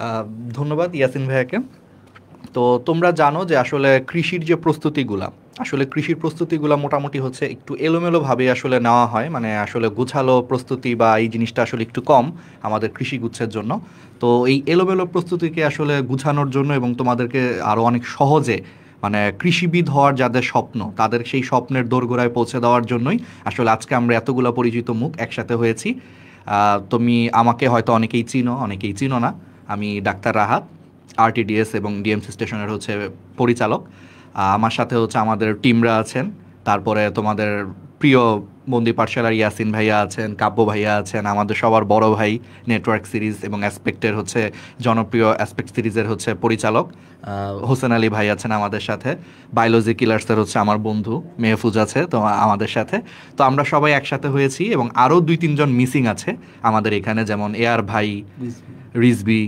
আহ, ধন্যবাদ ইয়াসিন ভাইয়াকে। তো তোমরা জানো যে আসলে কৃষির যে প্রস্তুতিগুলা, আসলে কৃষির প্রস্তুতিগুলা মোটামুটি হচ্ছে একটু এলোমেলোভাবে আসলে নেওয়া হয়, মানে আসলে গুছালো প্রস্তুতি বা এই জিনিসটা আসলে একটু কম আমাদের কৃষি গুচ্ছের জন্য। তো এই এলোমেলো প্রস্তুতিকে আসলে গুছানোর জন্য এবং তোমাদেরকে আরও অনেক সহজে মানে কৃষিবিদ হওয়ার যাদের স্বপ্ন তাদের সেই স্বপ্নের দোরগোড়ায় পৌঁছে দেওয়ার জন্যই আসলে আজকে আমরা এতগুলা পরিচিত মুখ একসাথে হয়েছি। তুমি আমাকে হয়তো অনেকেই চিনো, অনেকেই চিনো না। আমি ডাক্তার রাহাত, আরটিডিএস এবং ডিএমসি স্টেশনের হচ্ছে পরিচালক। আমার সাথে হচ্ছে আমাদের টিমরা আছেন। তারপরে তোমাদের প্রিয় বন্দি পাঠশালার ইয়াসিন ভাইয়া আছেন, কাব্য ভাইয়া আছেন, আমাদের সবার বড় ভাই নেটওয়ার্ক সিরিজ এবং অ্যাসপেক্টের হচ্ছে জনপ্রিয় অ্যাসপেক্ট সিরিজের হচ্ছে পরিচালক হোসেন আলী ভাই আছেন আমাদের সাথে। বায়োলজি কিলার্সের হচ্ছে আমার বন্ধু মেহফুজ আছে তো আমাদের সাথে। তো আমরা সবাই একসাথে হয়েছি এবং আরও 2-3 জন মিসিং আছে আমাদের এখানে, যেমন এআর ভাই, রিজবি,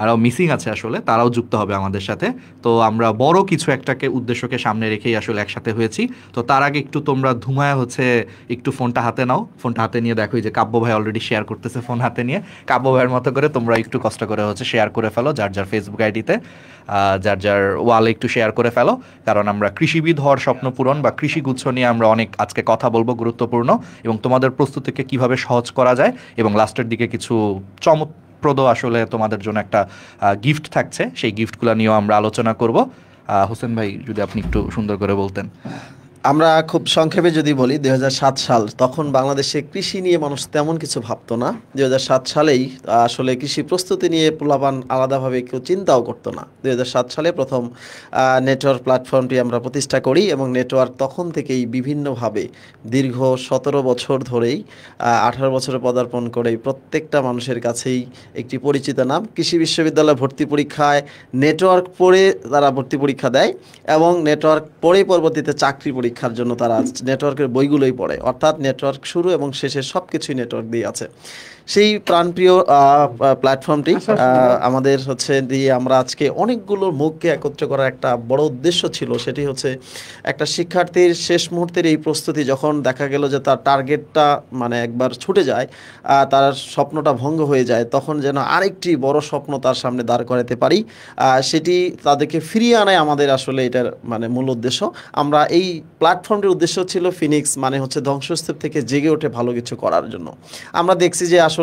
আরও মিসিং আছে আসলে, তারাও যুক্ত হবে আমাদের সাথে। তো আমরা বড় কিছু একটাকে উদ্দেশ্যকে সামনে রেখেই আসলে একসাথে হয়েছি। তো তার আগে একটু তোমরা ধুমায়া হচ্ছে একটু ফোনটা হাতে নাও, ফোনটা হাতে নিয়ে দেখো যে কাব্য ভাই অলরেডি শেয়ার করতেছে ফোন হাতে নিয়ে। কাব্য ভাইয়ের মতো করে তোমরা একটু কষ্ট করে হচ্ছে শেয়ার করে ফেলো যার যার ফেসবুক আইডিতে, যার যার ওয়ালে একটু শেয়ার করে ফেলো। কারণ আমরা কৃষিবিদ হওয়ার স্বপ্ন পূরণ বা কৃষিগুচ্ছ নিয়ে আমরা অনেক আজকে কথা বলবো গুরুত্বপূর্ণ, এবং তোমাদের প্রস্তুতিকে কিভাবে সহজ করা যায়, এবং লাস্টের দিকে কিছু চমকপ্রদ আসলে তোমাদের জন্য একটা গিফট থাকছে, সেই গিফটগুলো নিয়েও আমরা আলোচনা করব। হোসেন ভাই যদি আপনি একটু সুন্দর করে বলতেন। আমরা খুব সংক্ষেপে যদি বলি ২০০৭ সাল, তখন বাংলাদেশে কৃষি নিয়ে মানুষ তেমন কিছু ভাবতো না। ২০০৭ সালেই আসলে কৃষি প্রস্তুতি নিয়ে পোলাপান আলাদাভাবে কেউ চিন্তাও করতো না। ২০০৭ সালে প্রথম নেটওয়ার্ক প্ল্যাটফর্মটি আমরা প্রতিষ্ঠা করি এবং নেটওয়ার্ক তখন থেকেই বিভিন্নভাবে দীর্ঘ ১৭ বছর ধরেই ১৮ বছরে পদার্পণ করেই প্রত্যেকটা মানুষের কাছেই একটি পরিচিত নাম। কৃষি বিশ্ববিদ্যালয় ভর্তি পরীক্ষায় নেটওয়ার্ক পড়ে তারা ভর্তি পরীক্ষা দেয় এবং নেটওয়ার্ক পড়ে পরবর্তীতে চাকরি পরীক্ষার জন্য তারা নেটওয়ার্কের বইগুলোই পড়ে, অর্থাৎ নেটওয়ার্ক শুরু এবং শেষে সব কিছুই নেটওয়ার্ক দিয়ে আছে। সেই প্রাণপ্রিয় প্ল্যাটফর্মটি আমাদের হচ্ছে দিয়ে আমরা আজকে অনেকগুলো মুখকে একত্র করার একটা বড় উদ্দেশ্য ছিল। সেটি হচ্ছে একটা শিক্ষার্থীর শেষ মুহূর্তের এই প্রস্তুতি যখন দেখা গেল যে তার টার্গেটটা মানে একবার ছুটে যায়, তার স্বপ্নটা ভঙ্গ হয়ে যায়, তখন যেন আরেকটি বড় স্বপ্ন তার সামনে দাঁড় করাতে পারি, সেটি তাদেরকে ফিরিয়ে আনায় আমাদের আসলে এটার মানে মূল উদ্দেশ্য। আমরা এই প্ল্যাটফর্মটির উদ্দেশ্য ছিল ফিনিক্স, মানে হচ্ছে ধ্বংসস্তূপ থেকে জেগে ওঠে ভালো কিছু করার জন্য। আমরা দেখছি যে আসলে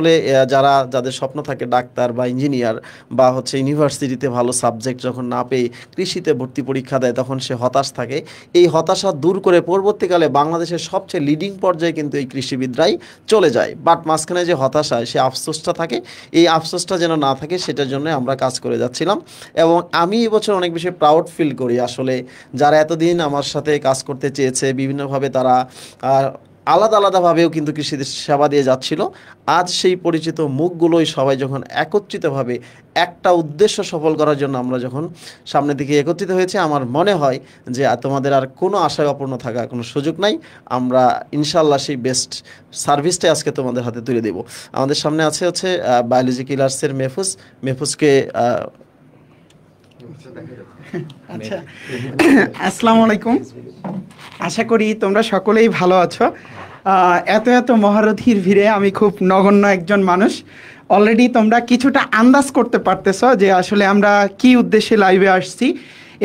যাদের স্বপ্ন থাকে ডাক্তার বা ইঞ্জিনিয়ার বা হচ্ছে ইউনিভার্সিটিতে ভালো সাবজেক্ট যখন না পেয়ে কৃষিতে ভর্তি পরীক্ষা দেয়, তখন সে হতাশ থাকে। এই হতাশা দূর করে পরবর্তীকালে বাংলাদেশের সবচেয়ে লিডিং পর্যায়ে কিন্তু এই কৃষিবিদরাই চলে যায়। বাট মাঝখানে যে হতাশায় সে আফসোসটা থাকে, এই আফসোসটা যেন না থাকে সেটার জন্য আমরা কাজ করে যাচ্ছিলাম। এবং আমি এবছর অনেক বেশি প্রাউড ফিল করি আসলে, যারা এতদিন আমার সাথে কাজ করতে চেয়েছে বিভিন্নভাবে, তারা আলাদা আলাদাভাবেও কিন্তু কৃষি সেবা দিয়ে যাচ্ছিল। আজ সেই পরিচিত মুখগুলোই সবাই যখন একত্রিতভাবে একটা উদ্দেশ্য সফল করার জন্য আমরা যখন সামনের দিকে একত্রিত হয়েছে, আমার মনে হয় যে তোমাদের আর কোনো আশায় অপূর্ণ থাকার কোনো সুযোগ নাই। আমরা ইনশাল্লাহ সেই বেস্ট সার্ভিসটাই আজকে তোমাদের হাতে তুলে দেব। আমাদের সামনে আছে হচ্ছে বায়োলজি কিলার্সের মেহফুজকে। আচ্ছা, আসসালামু আলাইকুম। আশা করি তোমরা সকলেই ভালো আছো। এত এত মহারথীর ভিড়ে আমি খুব নগণ্য একজন মানুষ। অলরেডি তোমরা কিছুটা আন্দাজ করতে পারতেছো যে আসলে আমরা কি উদ্দেশ্যে লাইভে আসছি।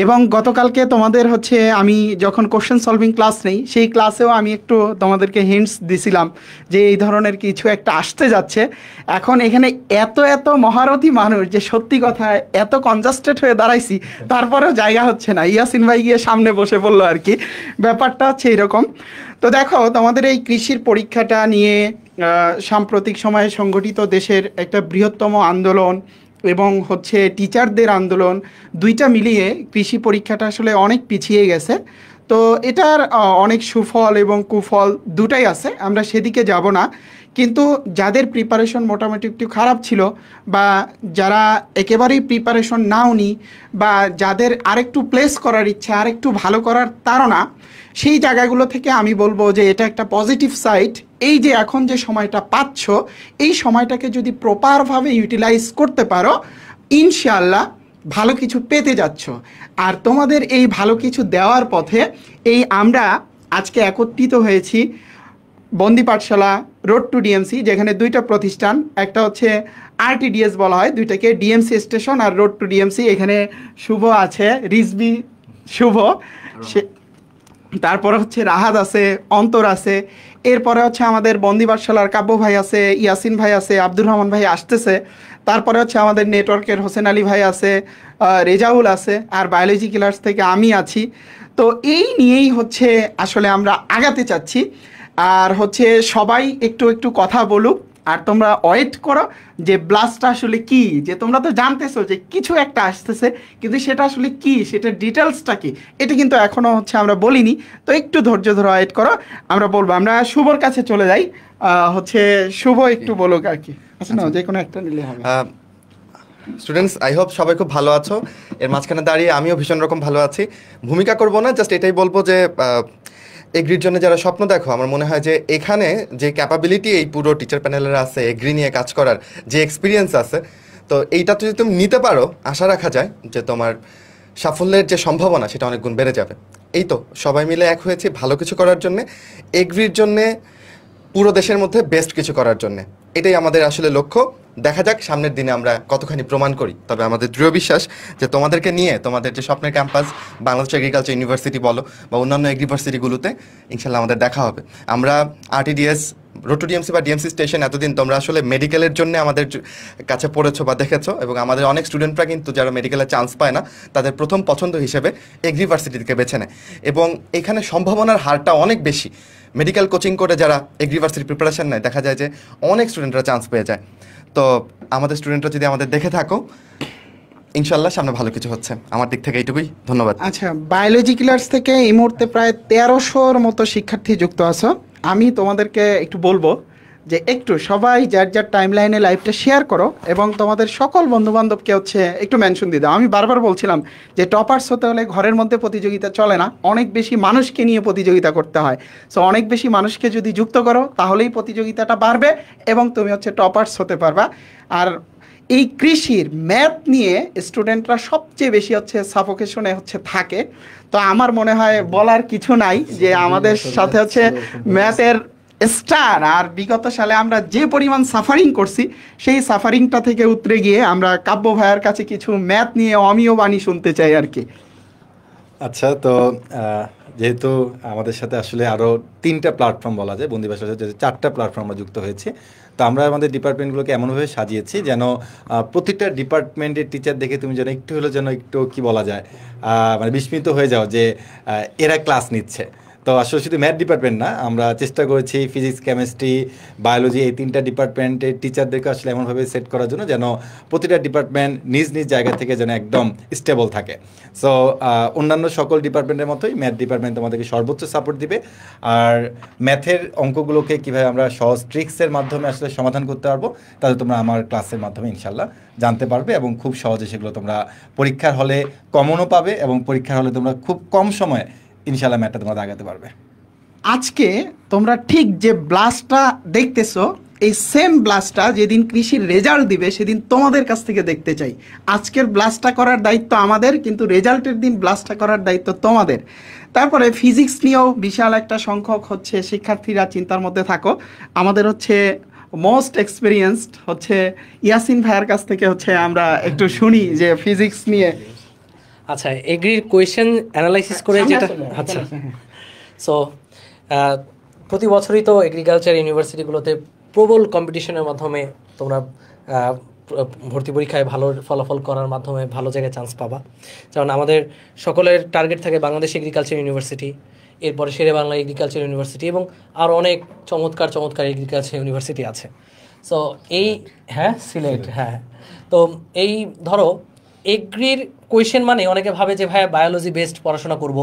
এবং গতকালকে তোমাদের হচ্ছে আমি যখন কোশ্চেন সলভিং ক্লাস নেই, সেই ক্লাসেও আমি একটু তোমাদেরকে হিন্টস দিছিলাম যে এই ধরনের কিছু একটা আসতে যাচ্ছে। এখন এখানে এত এত মহারথী মানুষ যে সত্যি কথা এত কনজাস্টেড হয়ে দাঁড়াইছি, তারপরেও জায়গা হচ্ছে না। ইয়াসিন ভাই গিয়ে সামনে বসে পড়লো আর কি, ব্যাপারটা হচ্ছে এইরকম। তো দেখো, তোমাদের এই কৃষির পরীক্ষাটা নিয়ে সাম্প্রতিক সময়ে সংগঠিত দেশের একটা বৃহত্তম আন্দোলন এবং হচ্ছে টিচারদের আন্দোলন, দুইটা মিলিয়ে কৃষি পরীক্ষাটা আসলে অনেক পিছিয়ে গেছে। তো এটার অনেক সুফল এবং কুফল দুটাই আছে, আমরা সেদিকে যাব না। কিন্তু যাদের প্রিপারেশন মোটামুটি একটু খারাপ ছিল, বা যারা একেবারেই প্রিপারেশন নাওনি, বা যাদের আরেকটু প্লেস করার ইচ্ছা, আরেকটু ভালো করার তাড়না, সেই জায়গাগুলো থেকে আমি বলবো যে এটা একটা পজিটিভ সাইড। এই যে এখন যে সময়টা পাচ্ছ, এই সময়টাকে যদি প্রপারভাবে ইউটিলাইজ করতে পারো, ইনশাআল্লাহ ভালো কিছু পেতে যাচ্ছ। আর তোমাদের এই ভালো কিছু দেওয়ার পথে এই আমরা আজকে একত্রিত হয়েছি বন্দি পাঠশালা, রোড টু ডিএমসি, যেখানে দুইটা প্রতিষ্ঠান, একটা হচ্ছে আরটিডিএস বলা হয় দুইটাকে, ডিএমসি স্টেশন আর রোড টু ডিএমসি। এখানে শুভ আছে, রিজবি শুভ, সে তারপরে হচ্ছে রাহাত আছে, অন্তর আছে, এরপরে হচ্ছে আমাদের বন্দি পাঠশালার কাব্য ভাই আছে, ইয়াসিন ভাই আছে, আব্দুর রহমান ভাই আসতেছে, তারপরে হচ্ছে আমাদের নেটওয়ার্কের হোসেন আলী ভাই আছে, রেজাউল আছে, আর বায়োলজি ক্লাস থেকে আমি আছি। তো এই নিয়েই হচ্ছে আসলে আমরা আগাতে চাচ্ছি। আর হচ্ছে সবাই একটু একটু কথা বলুক, আর তোমরা ওয়েট করো যে ব্লাস্টটা আসলে কি, যে তোমরা তো জানতেছো যে কিছু একটা আসতেছে, কিন্তু সেটা আসলে কি, সেটার ডিটেলসটা কি, এটা কিন্তু এখনো হচ্ছে আমরা বলিনি। তো একটু ধৈর্য ধরে ওয়েট করো, আমরা বলবো। আমরা শুভর কাছে চলে যাই, হচ্ছে শুভ একটু বলুক আর কি। আচ্ছা না, যে কোনো একটা নিলে হবে। স্টুডেন্টস, আই হোপ সবাই খুব ভালো আছো। এর মাঝখানে দাঁড়িয়ে আমিও ভীষণ রকম ভালো আছি। ভূমিকা করব না, জাস্ট এটাই বলবো যে এগ্রির জন্য যারা স্বপ্ন দেখো, আমার মনে হয় যে এখানে যে ক্যাপাবিলিটি এই পুরো টিচার প্যানেলের আছে, এগ্রি নিয়ে কাজ করার যে এক্সপিরিয়েন্স আছে, তো এইটা যদি তুমি নিতে পারো, আশা রাখা যায় যে তোমার সাফল্যের যে সম্ভাবনা সেটা অনেক গুণ বেড়ে যাবে। এই তো সবাই মিলে এক হয়েছে ভালো কিছু করার জন্যে, এগ্রির জন্যে, পুরো দেশের মধ্যে বেস্ট কিছু করার জন্যে। এটাই আমাদের আসলে লক্ষ্য। দেখা যাক সামনের দিনে আমরা কতখানি প্রমাণ করি। তবে আমাদের দৃঢ় বিশ্বাস যে তোমাদেরকে নিয়ে, তোমাদের যে স্বপ্নের ক্যাম্পাস বাংলাদেশ এগ্রিকালচার ইউনিভার্সিটি বলো বা অন্যান্য ইউনিভার্সিটিগুলোতে, ইনশাল্লাহ আমাদের দেখা হবে। আমরা আরটিডিএস, রোড টু ডিএমসি বা ডিএমসি স্টেশন, এতদিন তোমরা আসলে মেডিকেলের জন্য আমাদের কাছে পড়েছো বা দেখেছো, এবং আমাদের অনেক স্টুডেন্টরা কিন্তু যারা মেডিকেলে চান্স পায় না, তাদের প্রথম পছন্দ হিসেবে এগ্রিভার্সিটিকে বেছে নেয়। এবং এখানে সম্ভাবনার হারটা অনেক বেশি। মেডিকেল কোচিং করে যারা এগ্রিভার্সিটি প্রিপারেশন নেয়, দেখা যায় যে অনেক স্টুডেন্টরা চান্স পেয়ে যায়। তো আমাদের স্টুডেন্টরা যদি আমাদের দেখে থাকো, ইনশাল্লাহ সামনে ভালো কিছু হচ্ছে। আমার দিক থেকে এইটুকুই, ধন্যবাদ। আচ্ছা, বায়োলজি ক্লাস থেকে এই মুহূর্তে প্রায় 1300-র মতো শিক্ষার্থী যুক্ত আছো। আমি তোমাদেরকে একটু বলবো যে একটু সবাই যার যার টাইম লাইনে লাইভটা শেয়ার করো, এবং তোমাদের সকল বন্ধুবান্ধবকে হচ্ছে একটু মেনশন দিয়ে দাও। আমি বারবার বলছিলাম যে টপার্স হতে হলে ঘরের মধ্যে প্রতিযোগিতা চলে না, অনেক বেশি মানুষকে নিয়ে প্রতিযোগিতা করতে হয়। সো অনেক বেশি মানুষকে যদি যুক্ত করো, তাহলেই প্রতিযোগিতাটা বাড়বে এবং তুমি হচ্ছে টপার্স হতে পারবা। আর এই কৃষির ম্যাথ নিয়ে স্টুডেন্টরা সবচেয়ে বেশি হচ্ছে সাফোকেশনে হচ্ছে থাকে। তো আমার মনে হয় বলার কিছু নাই যে আমাদের সাথে হচ্ছে ম্যাথের স্টার, আর বিগত সালে আমরা যে পরিমাণ সাফারিং করছি, সেই সাফারিংটা থেকে উতরে গিয়ে আমরা কাব্য ভাইয়ের কাছে কিছু ম্যাথ নিয়ে অমীয় বাণী শুনতে চাই আর কি। আচ্ছা, তো যেহেতু আমাদের সাথে আসলে আরও 3টা প্ল্যাটফর্ম বলা যায়, বন্দি ভাষার সাথে 4টা প্ল্যাটফর্ম আমরা যুক্ত হয়েছে, তো আমরা আমাদের ডিপার্টমেন্টগুলোকে এমনভাবে সাজিয়েছি যেন প্রত্যেকটা ডিপার্টমেন্টের টিচার দেখে তুমি যেন একটু হলেও যেন একটু কি বলা যায়, মানে বিস্মিত হয়ে যাও যে এরা ক্লাস নিচ্ছে। তো আসলে শুধু ম্যাথ ডিপার্টমেন্ট না, আমরা চেষ্টা করেছি ফিজিক্স, কেমিস্ট্রি, বায়োলজি, এই 3টা ডিপার্টমেন্টের টিচারদেরকে আসলে এমনভাবে সেট করার জন্য যেন প্রতিটা ডিপার্টমেন্ট নিজ নিজ জায়গা থেকে যেন একদম স্টেবল থাকে। সো অন্যান্য সকল ডিপার্টমেন্টের মতোই ম্যাথ ডিপার্টমেন্ট তোমাদেরকে সর্বোচ্চ সাপোর্ট দিবে। আর ম্যাথের অঙ্কগুলোকে কীভাবে আমরা সহজ ট্রিক্সের মাধ্যমে আসলে সমাধান করতে পারবো, তাহলে তোমরা আমার ক্লাসের মাধ্যমে ইনশাল্লাহ জানতে পারবে, এবং খুব সহজে সেগুলো তোমরা পরীক্ষার হলে কমনও পাবে, এবং পরীক্ষার হলে তোমরা খুব কম সময়ে ইনশাল্লাহ ম্যাথটা তোমরা আগাতে পারবে। আজকে তোমরা ঠিক যে ব্লাস্টটা দেখতেছো, এই সেম ব্লাস্টটা যেদিন কৃষির রেজাল্ট দিবে সেদিন তোমাদের কাছ থেকে দেখতে চাই। আজকের ব্লাস্টটা করার দায়িত্ব আমাদের, কিন্তু রেজাল্টের দিন ব্লাস্টটা করার দায়িত্ব তোমাদের। তারপরে ফিজিক্স নিয়েও বিশাল একটা সংখ্যক হচ্ছে শিক্ষার্থীরা চিন্তার মধ্যে থাকো। আমাদের হচ্ছে মোস্ট এক্সপিরিয়েন্সড হচ্ছে ইয়াসিন ভাইয়ের কাছ থেকে হচ্ছে আমরা একটু শুনি যে ফিজিক্স নিয়ে। আচ্ছা, এগ্রির কোয়েশ্চেন অ্যানালাইসিস করে যেটা, আচ্ছা, সো প্রতি বছরই তো এগ্রিকালচার ইউনিভার্সিটিগুলোতে প্রবল কম্পিটিশনের মাধ্যমে তোমরা ভর্তি পরীক্ষায় ভালো ফলাফল করার মাধ্যমে ভালো জায়গায় চান্স পাবা। যেমন আমাদের সকলের টার্গেট থাকে বাংলাদেশ এগ্রিকালচার ইউনিভার্সিটি, এরপরে শেরে বাংলা এগ্রিকালচার ইউনিভার্সিটি, এবং আরও অনেক চমৎকার চমৎকার এগ্রিকালচার ইউনিভার্সিটি আছে। সো এই সিলেট, তো এই ধরো এগ্রির কোয়েশ্চেন মানে অনেকে ভাবে যে ভাইয়া বায়োলজি বেসড পড়াশোনা করব,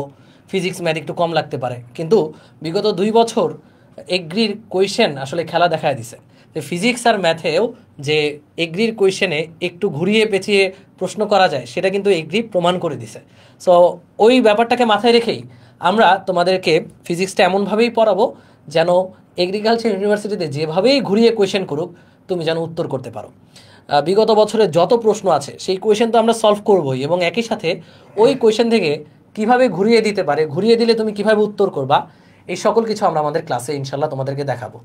ফিজিক্স ম্যাথ একটু কম লাগতে পারে, কিন্তু বিগত 2 বছর এগ্রির কোয়েশ্চেন আসলে খেলা দেখায় দিছে যে ফিজিক্স আর ম্যাথেও যে এগ্রির কোয়েশ্চেনে একটু ঘুরিয়ে পেঁচিয়ে প্রশ্ন করা যায়, সেটা কিন্তু এগ্রি প্রমাণ করে দিছে। সো ওই ব্যাপারটাকে মাথায় রেখেই আমরা তোমাদেরকে ফিজিক্সটা এমনভাবেই পড়াবো যেন এগ্রিকালচার ইউনিভার্সিটিতে যেভাবেই ঘুরিয়ে কোয়েশ্চেন করুক তুমি যেন উত্তর করতে পারো। বিগত বছরের যত প্রশ্ন আছে সেই কোয়েশ্চেন তো আমরা সলভ করবোই, এবং একই সাথে ওই কোয়েশ্চেন থেকে কিভাবে ঘুরিয়ে দিতে পারে, ঘুরিয়ে দিলে তুমি কিভাবে উত্তর করবা, এই সকল কিছু আমরা আমাদের ক্লাসে ইনশাল্লাহ তোমাদেরকে দেখাবো।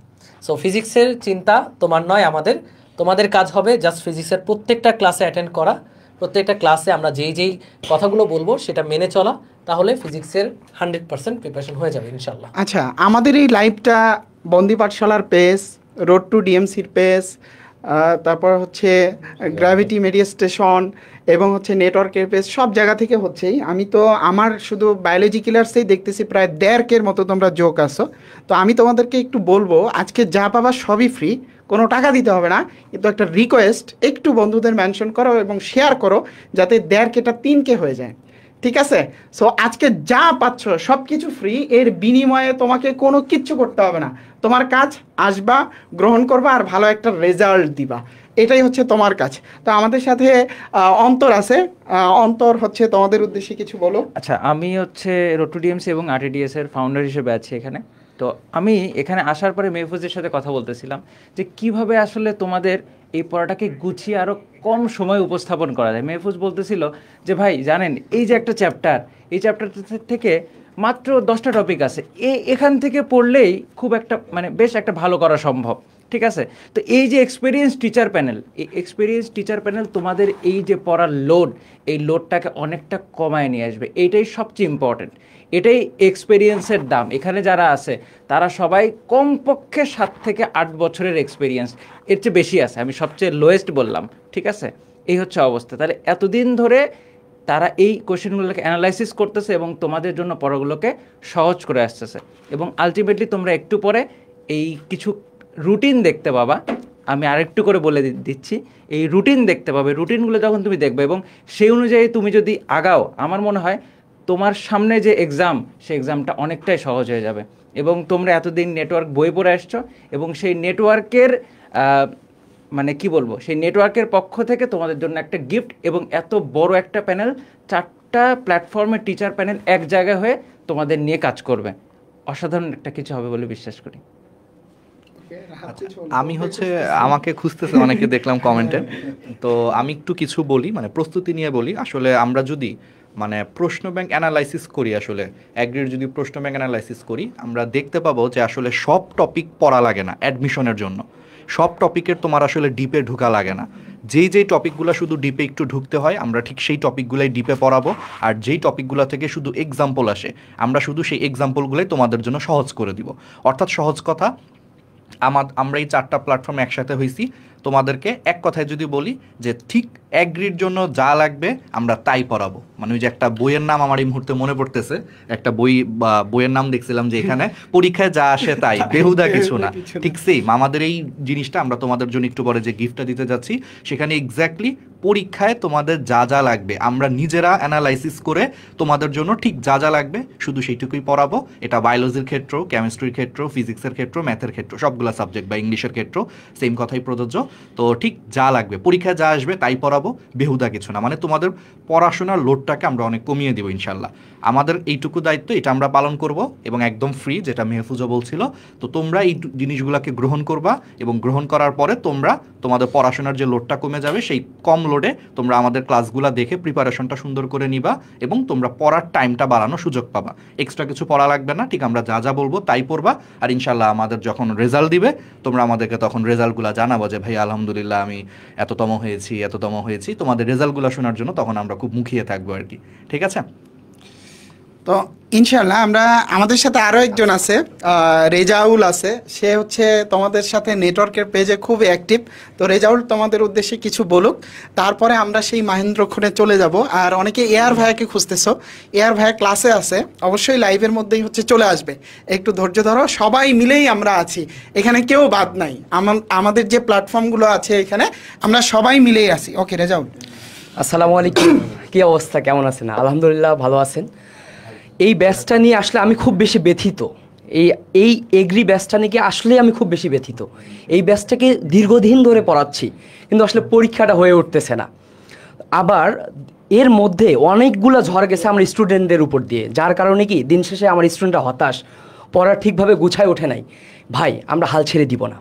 সো ফিজিক্সের চিন্তা তোমার নয় আমাদের, তোমাদের কাজ হবে জাস্ট ফিজিক্সের প্রত্যেকটা ক্লাসে অ্যাটেন্ড করা, প্রত্যেকটা ক্লাসে আমরা যেই কথাগুলো বলবো সেটা মেনে চলা, তাহলে ফিজিক্সের 100% প্রিপারেশন হয়ে যাবে ইনশাল্লাহ। আচ্ছা, আমাদের এই লাইভটা বন্দি পাঠশালার পেজ, রোড টু ডিএমসির পেজ, তারপর হচ্ছে গ্র্যাভিটি মিডিয়া স্টেশন এবং হচ্ছে নেটওয়ার্কের পেজ, সব জায়গা থেকে হচ্ছেই। আমি তো আমার শুধু বায়োলজি কিলার্সেই দেখতেছি প্রায় 1.5 মতো তোমরা যোগ আসো। তো আমি তোমাদেরকে একটু বলবো, আজকে যা পাবা সবই ফ্রি, কোনো টাকা দিতে হবে না, কিন্তু একটা রিকোয়েস্ট, একটু বন্ধুদের মেনশন করো এবং শেয়ার করো যাতে 1.5K 3K হয়ে যায়, ঠিক আছে? সো আজকে যা পাচ্ছ সব কিছু ফ্রি, এর বিনিময়ে তোমাকে কোনো কিচ্ছু করতে হবে না। তোমার কাজ আসবা, গ্রহণ করবা আর ভালো একটা রেজাল্ট দিবা, এটাই হচ্ছে তোমার কাজ। তো আমাদের সাথে অন্তর আছে। অন্তর হচ্ছে তোমাদের উদ্দেশ্যে কিছু বলো। আচ্ছা, আমি হচ্ছে রোড টু ডিএমসি এবং আরটিডিএস এর ফাউন্ডার হিসেবে আছি এখানে। তো আমি এখানে আসার পরে মেহফুজের সাথে কথা বলতেছিলাম যে কিভাবে আসলে তোমাদের এই পড়াটাকে গুছিয়ে আরও কম সময় উপস্থাপন করা যায়। মেহফুজ বলতেছিল যে ভাই জানেন, এই যে একটা চ্যাপ্টার, এই চ্যাপ্টার থেকে মাত্র 10টা টপিক আছে, এখান থেকে পড়লেই খুব একটা মানে বেশ একটা ভালো করা সম্ভব, ঠিক আছে? তো এই যে এক্সপিরিয়েন্স টিচার প্যানেল, এই এক্সপিরিয়েন্স টিচার প্যানেল তোমাদের এই যে পড়ার লোড, এই লোডটাকে অনেকটা কমায় নিয়ে আসবে, এইটাই সবচেয়ে ইম্পর্টেন্ট, এটাই এক্সপিরিয়েন্সের দাম। এখানে যারা আছে তারা সবাই কমপক্ষে 7 থেকে 8 বছরের এক্সপিরিয়েন্স, এর চেয়ে বেশি আছে, আমি সবচেয়ে লোয়েস্ট বললাম, ঠিক আছে? এই হচ্ছে অবস্থা। তাহলে এতদিন ধরে তারা এই কোয়েশ্চেনগুলোকে অ্যানালাইসিস করতেছে এবং তোমাদের জন্য পড়াগুলোকে সহজ করে আসতেছে, এবং আলটিমেটলি তোমরা একটু পরে এই কিছু রুটিন দেখতে পাবা। আমি আরেকটু করে বলে দিচ্ছি, এই রুটিন দেখতে পাবে। রুটিনগুলো যখন তুমি দেখবে এবং সেই অনুযায়ী তুমি যদি আগাও, আমার মনে হয় তোমার সামনে যে এক্সাম, সেই এক্সামটা অনেকটাই সহজ হয়ে যাবে। এবং তোমরা এতদিন নেটওয়ার্ক বই পড়ে আসছো, এবং সেই নেটওয়ার্কের মানে কি বলবো, সেই নেটওয়ার্কের পক্ষ থেকে তোমাদের জন্য একটা গিফট, এবং এত বড় একটা প্যানেল, 4টা প্ল্যাটফর্মের টিচার প্যানেল এক জায়গায় হয়ে তোমাদের নিয়ে কাজ করবে, অসাধারণ একটা কিছু হবে বলে বিশ্বাস করি। আমি হচ্ছে, আমাকে খুঁজতেছে অনেকে দেখলাম কমেন্টে, তো আমি একটু কিছু বলি, মানে প্রস্তুতি নিয়ে বলি। আসলে আমরা যদি মানে প্রশ্ন ব্যাংক অ্যানালাইসিস করি, আসলে অ্যাগ্রির যদি প্রশ্ন ব্যাংক অ্যানালাইসিস করি, আমরা দেখতে পাবো যে আসলে সব টপিক পড়া লাগে না অ্যাডমিশনের জন্য, সব টপিকের তোমার আসলে ডিপে ঢোকা লাগে না। যেই টপিকগুলো শুধু ডিপে একটু ঢুকতে হয়, আমরা ঠিক সেই টপিকগুলোই ডিপে পড়াবো, আর যেই টপিকগুলো থেকে শুধু এক্সাম্পল আসে, আমরা শুধু সেই এক্সাম্পলগুলোই তোমাদের জন্য সহজ করে দিব। অর্থাৎ সহজ কথা, আমরা এই 4টা প্ল্যাটফর্ম একসাথে হয়েছি, তোমাদেরকে এক কথায় যদি বলি যে ঠিক অ্যাগ্রির জন্য যা লাগবে আমরা তাই পড়াবো। মানে ওই যে একটা বইয়ের নাম আমার এই মুহূর্তে মনে পড়তেছে, একটা বইয়ের নাম দেখছিলাম যে এখানে পরীক্ষায় যা আসে তাই, বেহুদা কিছু না, ঠিক সেম আমাদের এই জিনিসটা আমরা তোমাদের জন্য একটু পরে যে গিফটটা দিতে যাচ্ছি, সেখানে এক্স্যাক্টলি পরীক্ষায় তোমাদের যা যা লাগবে আমরা নিজেরা অ্যানালাইসিস করে তোমাদের জন্য ঠিক যা যা লাগবে শুধু সেইটুকুই পড়াবো। এটা বায়োলজির ক্ষেত্র, কেমিস্ট্রির ক্ষেত্র, ফিজিক্সের ক্ষেত্র, ম্যাথের ক্ষেত্র, সবগুলো সাবজেক্ট বা ইংলিশের ক্ষেত্র সেম কথাই প্রযোজ্য। তো ঠিক যা লাগবে পরীক্ষায় যা আসবে তাই পড়াবো, বেহুদা কিছু না। মানে তোমাদের পড়াশোনার লোডটাকে আমরা অনেক কমিয়ে দেবো ইনশাল্লাহ। আমাদের এইটুকু দায়িত্ব, এটা আমরা পালন করব এবং একদম ফ্রি, যেটা মেহফুজও বলছিল। তো তোমরা এই জিনিসগুলোকে গ্রহণ করবা, এবং গ্রহণ করার পরে তোমাদের পড়াশোনার যে লোডটা কমে যাবে, সেই কম লোডে তোমরা আমাদের ক্লাসগুলো দেখে প্রিপারেশনটা সুন্দর করে নিবা, এবং তোমরা পড়ার টাইমটা বাড়ানোর সুযোগ পাবা। এক্সট্রা কিছু পড়া লাগবে না, ঠিক আমরা যা যা বলবো তাই পড়বা। আর ইনশাল্লাহ আমাদের যখন রেজাল্ট দিবে, তোমরা আমাদেরকে তখন রেজাল্টগুলো জানাবো যে ভাই আলহামদুলিল্লাহ আমি এততম হয়েছি। তোমাদের রেজাল্টগুলো শোনার জন্য তখন আমরা খুব মুখিয়ে থাকবো আর কি, ঠিক আছে? তো ইনশাল্লাহ আমাদের সাথে আরও একজন আছে, রেজাউল আছে, সে হচ্ছে তোমাদের সাথে নেটওয়ার্কের পেজে খুব অ্যাক্টিভ। তো রেজাউল তোমাদের উদ্দেশ্যে কিছু বলুক, তারপরে আমরা সেই মাহেন্দ্রক্ষণে চলে যাব। আর অনেকে এআর ভাইয়াকে খুঁজতেছো, এআর ভাইয়া ক্লাসে আছে, অবশ্যই লাইভের মধ্যেই হচ্ছে চলে আসবে, একটু ধৈর্য ধরো। সবাই মিলেই আমরা আছি এখানে, কেউ বাদ নাই। আমাদের যে প্ল্যাটফর্মগুলো আছে এখানে আমরা সবাই মিলেই আছি। ওকে রেজাউল। আসসালামু আলাইকুম, কি অবস্থা, কেমন আছেন? আলহামদুলিল্লাহ ভালো আছেন। এই ব্যাচটা নিয়ে আসলে আমি খুব বেশি ব্যথিত, এই এগ্রি ব্যাচটা নিয়ে আসলে আমি খুব বেশি ব্যথিত। এই ব্যাচটাকে দীর্ঘদিন ধরে পড়াচ্ছি, কিন্তু আসলে পরীক্ষাটা হয়ে উঠতেছে না। আবার এর মধ্যে অনেকগুলো ঝড় গেছে আমার স্টুডেন্টদের উপর দিয়ে, যার কারণে কি দিন শেষে আমার স্টুডেন্টরা হতাশ, পড়া ঠিকভাবে গুছায় ওঠে নাই। ভাই আমরা হাল ছেড়ে দিব না।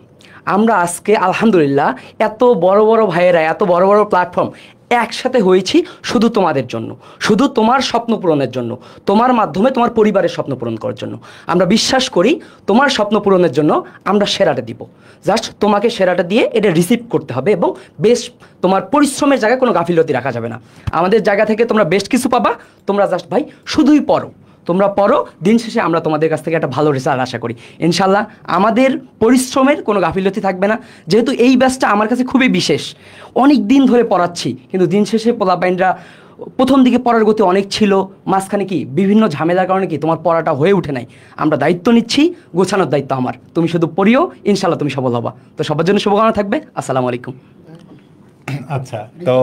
আমরা আজকে আলহামদুলিল্লাহ এত বড় বড় ভাইয়েরা, এত বড় বড় প্ল্যাটফর্ম একসাথে হয়েছি শুধু তোমাদের জন্য, শুধু তোমার স্বপ্ন পূরণের জন্য, তোমার মাধ্যমে তোমার পরিবারের স্বপ্ন পূরণ করার জন্য। আমরা বিশ্বাস করি তোমার স্বপ্ন পূরণের জন্য আমরা সেরাটা দিব, জাস্ট তোমাকে সেরাটা দিয়ে এটা রিসিভ করতে হবে এবং বেস্ট তোমার পরিশ্রমের জায়গায় কোনো গাফিলতি রাখা যাবে না। আমাদের জায়গা থেকে তোমরা বেস্ট কিছু পাবা, তোমরা জাস্ট ভাই শুধুই পড়ো, তোমরা পড়ো, দিন শেষে আমরা তোমাদের কাছ থেকে একটা ভালো রেজাল্ট আশা করি ইনশাল্লাহ। আমাদের পরিশ্রমের কোনো গাফিলতি থাকবে না, যেহেতু এই ব্যাচটা আমার কাছে খুবই বিশেষ, অনেক দিন ধরে পড়াচ্ছি, কিন্তু দিন শেষে পোলাপাইনরা প্রথম দিকে পড়ার গতি অনেক ছিল, মাঝখানে কি বিভিন্ন ঝামেলার কারণে কি তোমার পড়াটা হয়ে ওঠে নাই। আমরা দায়িত্ব নিচ্ছি, গোছানোর দায়িত্ব আমার, তুমি শুধু পড়িও, ইনশাল্লাহ তুমি সফল হবা। তো সবার জন্য শুভকামনা থাকবে। আসসালামু আলাইকুম। আচ্ছা, তো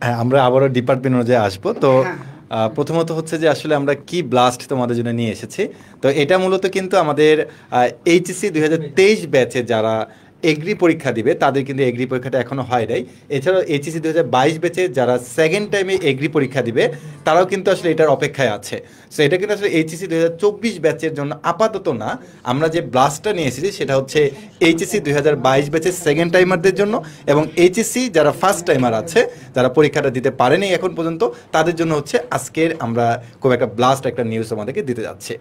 হ্যাঁ, আমরা আবারও ডিপার্টমেন্ট অনুযায়ী আসবো। তো প্রথমত হচ্ছে যে আসলে আমরা কি ব্লাস্ট তোমাদের জন্য নিয়ে এসেছি। তো এটা মূলত কিন্তু আমাদের এইচএসসি 2023 ব্যাচে যারা এগ্রি পরীক্ষা দিবে তাদের কিন্তু এগ্রি পরীক্ষাটা এখনও হয় নাই। এছাড়াও এইচএসসি 2022 ব্যাচে যারা সেকেন্ড টাইমে এগ্রি পরীক্ষা দিবে তারাও কিন্তু আসলে এটার অপেক্ষায় আছে। সো এটা কিন্তু আসলে এইচএসসি 2024 ব্যাচের জন্য আপাতত না, আমরা যে ব্লাস্টটা নিয়ে এসেছি সেটা হচ্ছে এইচএসসি 2022 ব্যাচের সেকেন্ড টাইমারদের জন্য এবং এইচএসসি যারা ফার্স্ট টাইমার আছে, যারা পরীক্ষাটা দিতে পারেনি এখন পর্যন্ত, তাদের জন্য হচ্ছে আজকের আমরা খুব একটা ব্লাস্ট একটা নিউজ আমাদেরকে দিতে যাচ্ছে।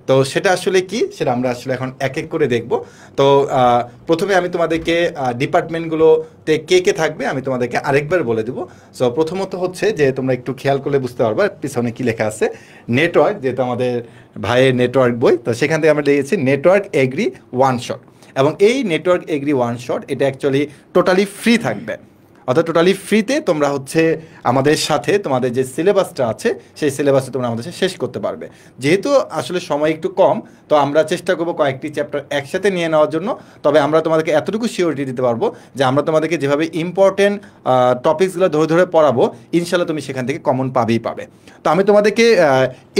তো সেটা আসলে কি, সেটা আমরা আসলে এখন এক এক করে দেখব। তো প্রথমে আমি তোমাদেরকে ডিপার্টমেন্টগুলোতে কে কে থাকবে আমি তোমাদেরকে আরেকবার বলে দেবো। সো প্রথমত হচ্ছে যে তোমরা একটু খেয়াল করলে বুঝতে পারবা পিছনে কি লেখা আছে, নেটওয়ার্ক, যেহেতু আমাদের ভাইয়ের নেটওয়ার্ক বই, তো সেখান থেকে আমরা দিয়েছি নেটওয়ার্ক এগ্রি ওয়ান শট। এবং এই নেটওয়ার্ক এগ্রি ওয়ান শট এটা অ্যাকচুয়ালি টোটালি ফ্রি থাকবে, অর্থাৎ টোটালি ফ্রিতে তোমরা হচ্ছে আমাদের সাথে তোমাদের যে সিলেবাসটা আছে সেই সিলেবাসটা তোমরা আমাদের সাথে শেষ করতে পারবে। যেহেতু আসলে সময় একটু কম, তো আমরা চেষ্টা করবো কয়েকটি চ্যাপ্টার একসাথে নিয়ে নেওয়ার জন্য। তবে আমরা তোমাদেরকে এতটুকু সিওরিটি দিতে পারবো যে আমরা তোমাদেরকে যেভাবে ইম্পর্টেন্ট টপিকসগুলো ধরে ধরে পড়াবো, ইনশাল্লাহ তুমি সেখান থেকে কমন পাবেই পাবে। তো আমি তোমাদেরকে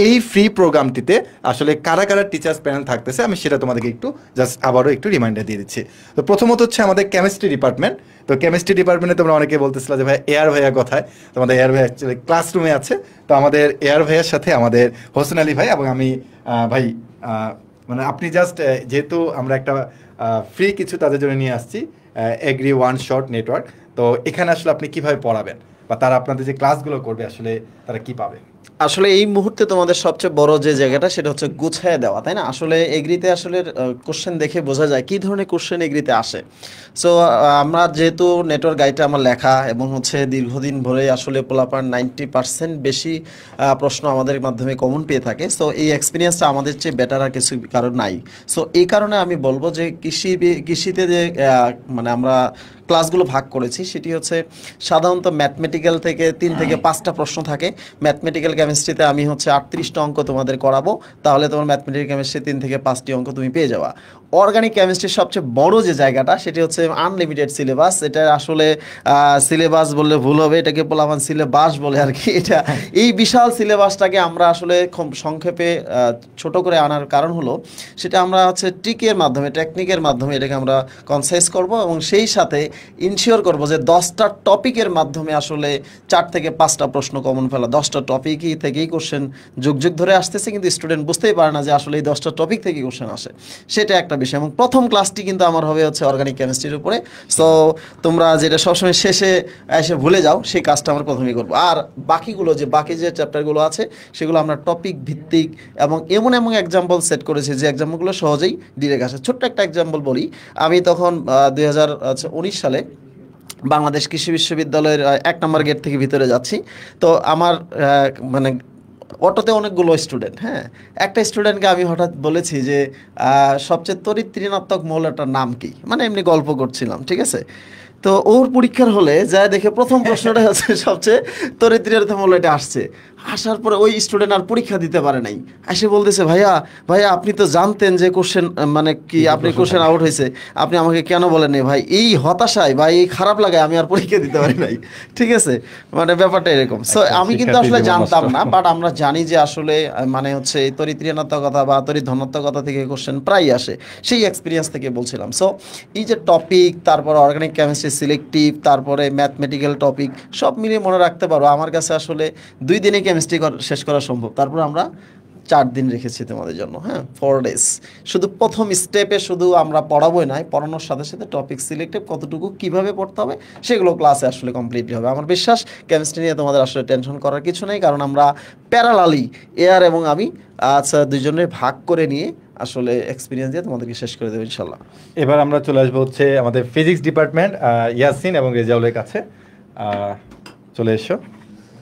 এই ফ্রি প্রোগ্রামটিতে আসলে কারা কারা টিচার্স প্যানেল থাকতেছে আমি সেটা তোমাদেরকে একটু জাস্ট আবারও একটু রিমাইন্ডার দিয়ে দিচ্ছি। তো প্রথমত হচ্ছে আমাদের কেমিস্ট্রি ডিপার্টমেন্ট। তো কেমিস্ট্রি ডিপার্টমেন্টে তোমরা অনেকে বলতেছিল যে ভাই এয়ার ভাইয়া কোথায়, তোমাদের এয়ার ভাইয়া অ্যাকচুয়ালি ক্লাসরুমে আছে। তো আমাদের এয়ার ভাইয়ার সাথে আমাদের হোসেন আলী ভাই এবং আমি ভাই মানে আপনি জাস্ট যেহেতু আমরা একটা ফ্রি কিছু তাদের জন্য নিয়ে আসছি, এগ্রি ওয়ান শট নেটওয়ার্ক, তো এখানে আসলে আপনি কিভাবে পড়াবেন বা তারা আপনাদের যে ক্লাসগুলো করবে আসলে তারা কি পাবে? আসলে এই মুহূর্তে তোমাদের সবচেয়ে বড় যে জায়গাটা সেটা হচ্ছে গুছায় দেওয়া, তাই না? আসলে এগ্রিতে আসলে কোশ্চেন দেখে বোঝা যায় কী ধরনের কোশ্চেন এগ্রিতে আসে। সো আমরা যেহেতু নেটওয়ার্ক গাইডটা আমার লেখা এবং হচ্ছে দীর্ঘদিন ধরে আসলে পোলাপান 90% বেশি প্রশ্ন আমাদের মাধ্যমে কমন পেয়ে থাকে। সো এই এক্সপিরিয়েন্সটা আমাদের চেয়ে বেটার আর কিছু কারণ নাই। সো এই কারণে আমি বলবো যে কৃষিতে যে মানে আমরা ক্লাসগুলো ভাগ করেছি সেটি হচ্ছে সাধারণত ম্যাথমেটিক্যাল থেকে 3 থেকে 5টা প্রশ্ন থাকে। ম্যাথমেটিক্যাল কেমিস্ট্রিতে আমি হচ্ছে 38টা অঙ্ক তোমাদের করাবো, তাহলে তোমার ম্যাথমেটিক্যাল কেমিস্ট্রি 3 থেকে 5টি অঙ্ক তুমি পেয়ে যাওয়া। অর্গানিক কেমিস্ট্রির সবচেয়ে বড় যে জায়গাটা সেটি হচ্ছে আনলিমিটেড সিলেবাস। এটা আসলে সিলেবাস বললে ভুল হবে, এটাকে পোলাপান সিলেবাস বলে আর কি। এটা এই বিশাল সিলেবাসটাকে আমরা আসলে সংক্ষেপে ছোট করে আনার কারণ হলো সেটা আমরা হচ্ছে টেকনিকের মাধ্যমে এটাকে আমরা কনসাইজ করব এবং সেই সাথে ইনশিওর করব যে 10টা টপিকের মাধ্যমে আসলে 4 থেকে 5টা প্রশ্ন কমন ফেলা। 10টা টপিকই থেকেই কোশ্চেন যুগ যুগ ধরে আসতেছে, কিন্তু স্টুডেন্ট বুঝতেই পারে না যে আসলে এই 10টা টপিক থেকে কোশ্চেন আসে, সেটা একটা বিষয়। এবং প্রথম ক্লাসটি কিন্তু আমার হবে হচ্ছে অর্গানিক কেমিস্ট্রির উপরে। সো তোমরা যেটা সবসময় শেষে এসে ভুলে যাও সেই কাজটা আমরা প্রথমেই করবো। আর বাকি যে চ্যাপ্টারগুলো আছে সেগুলো আমরা টপিক ভিত্তিক এবং এমন এক্সাম্পল সেট করেছি যে এক্সাম্পলগুলো সহজেই ডিরেক্ট আসে। ছোট্ট একটা এক্সাম্পল বলি, আমি তখন 2019 সালে বাংলাদেশ কৃষি বিশ্ববিদ্যালয়ের 1 নম্বর গেট থেকে ভিতরে যাচ্ছি। তো আমার মানে অটোতে অনেকগুলো স্টুডেন্ট, হ্যাঁ, একটা স্টুডেন্টকে আমি হঠাৎ বলেছি যে সবচেয়ে তড়িৎ ঋণাত্মক মৌলটার নাম কি, মানে এমনি গল্প করছিলাম, ঠিক আছে। তো ওর পরীক্ষার হলে যা দেখে প্রথম প্রশ্নটা হচ্ছে সবচেয়ে তড়িৎ ঋণাত্মক মৌল এটা আসছে। আসার পরে ওই স্টুডেন্ট আর পরীক্ষা দিতে পারে নাই, এসে বলতেছে ভাইয়া আপনি তো জানতেন যে কোশ্চেন মানে কি আপনি কোশ্চেন আউট হয়েছে, আপনি আমাকে কেন বলেন নাই? ভাই এই হতাশায় বা এই খারাপ লাগায় আমি আর পরীক্ষা দিতে পারি নাই, ঠিক আছে, মানে ব্যাপারটা এরকম। সো আমি কিন্তু আসলে জানতাম না, বাট আমরা জানি যে আসলে মানে হচ্ছে এই তড়িৎ ঋণাত্মকতা বা তড়িৎ ধনাত্মকতা থেকে কোশ্চেন প্রায় আসে, সেই এক্সপিরিয়েন্স থেকে বলছিলাম। সো এই যে টপিক, তারপর অর্গানিক কেমিস্ট্রি সিলেক্টিভ, তারপরে ম্যাথমেটিক্যাল টপিক সব মিলিয়ে মনে রাখতে পারো। আমার কাছে আসলে 2 দিনে কেমিস্ট্রি শেষ করা সম্ভব। তারপর আমরা 4 দিন রেখেছি তোমাদের জন্য, হ্যাঁ 4 ডেজ। শুধু প্রথম স্টেপে শুধু আমরা পড়াবোই নাই, পড়ানোর সাথে সাথে টপিক সিলেক্টেড কতটুকু কিভাবে পড়তে হবে সেগুলো ক্লাসে আসলে কমপ্লিটলি হবে। আমার বিশ্বাস কেমিস্ট্রি নিয়ে তোমাদের আসলে টেনশন করার কিছু নেই, কারণ আমরা প্যারালালি এয়ার এবং আমি আচ্ছা দুইজনের ভাগ করে নিয়ে আসলে এক্সপিরিয়েন্স দিয়ে তোমাদেরকে শেষ করে দেবো ইনশাল্লাহ। এবার আমরা চলে আসবো হচ্ছে আমাদের ফিজিক্স ডিপার্টমেন্ট, ইয়াসিন এবং রেজাউলের কাছে। চলে এসো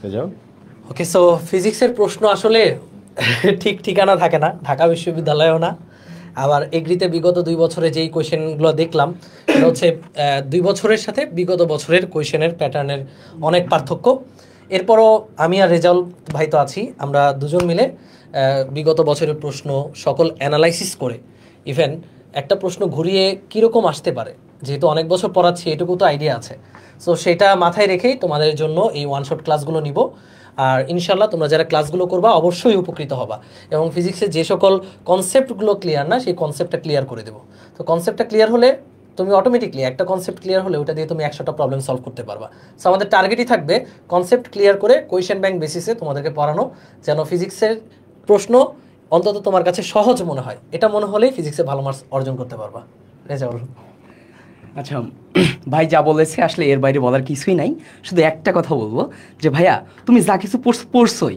রেজাউল। ওকে, সো ফিজিক্সের প্রশ্ন আসলে ঠিক ঠিকানা থাকে না, ঢাকা বিশ্ববিদ্যালয়েও না। আবার এগ্রিতে বিগত 2 বছরে যেই কোয়েশ্চেনগুলো দেখলাম সেটা হচ্ছে 2 বছরের সাথে বিগত বছরের কোয়েশ্চেনের প্যাটার্নের অনেক পার্থক্য। এরপরও আমি আর রেজাউল ভাই তো আছি, আমরা দুজন মিলে বিগত বছরের প্রশ্ন সকল অ্যানালাইসিস করে ইভেন একটা প্রশ্ন ঘুরিয়ে কীরকম আসতে পারে, যেহেতু অনেক বছর পড়াচ্ছি এটুকু তো আইডিয়া আছে। সো সেটা মাথায় রেখেই তোমাদের জন্য এই ওয়ান শট ক্লাসগুলো নিব। আর ইনশাল্লাহ তোমরা যারা ক্লাসগুলো করবা অবশ্যই উপকৃত হবা, এবং ফিজিক্সের যে সকল কনসেপ্টগুলো ক্লিয়ার না সেই কনসেপ্টটা ক্লিয়ার করে দেবো। তো কনসেপ্টটা ক্লিয়ার হলে তুমি অটোমেটিকলি একটা কনসেপ্ট ক্লিয়ার হলে ওটা দিয়ে তুমি 100টা প্রবলেম সলভ করতে পারবা। সো আমাদের টার্গেটই থাকবে কনসেপ্ট ক্লিয়ার করে কোয়েশ্চেন ব্যাংক বেসিসে তোমাদেরকে পড়ানো, যেন ফিজিক্সের প্রশ্ন অন্তত তোমার কাছে সহজ মনে হয়। এটা মনে হলেই ফিজিক্সে ভালো মার্কস অর্জন করতে পারবা। রেজাউল। আচ্ছা ভাই যা বলেছে আসলে এর বাইরে বলার কিছুই নাই, শুধু একটা কথা বলবো যে ভাইয়া তুমি যা কিছু পড়ছোই,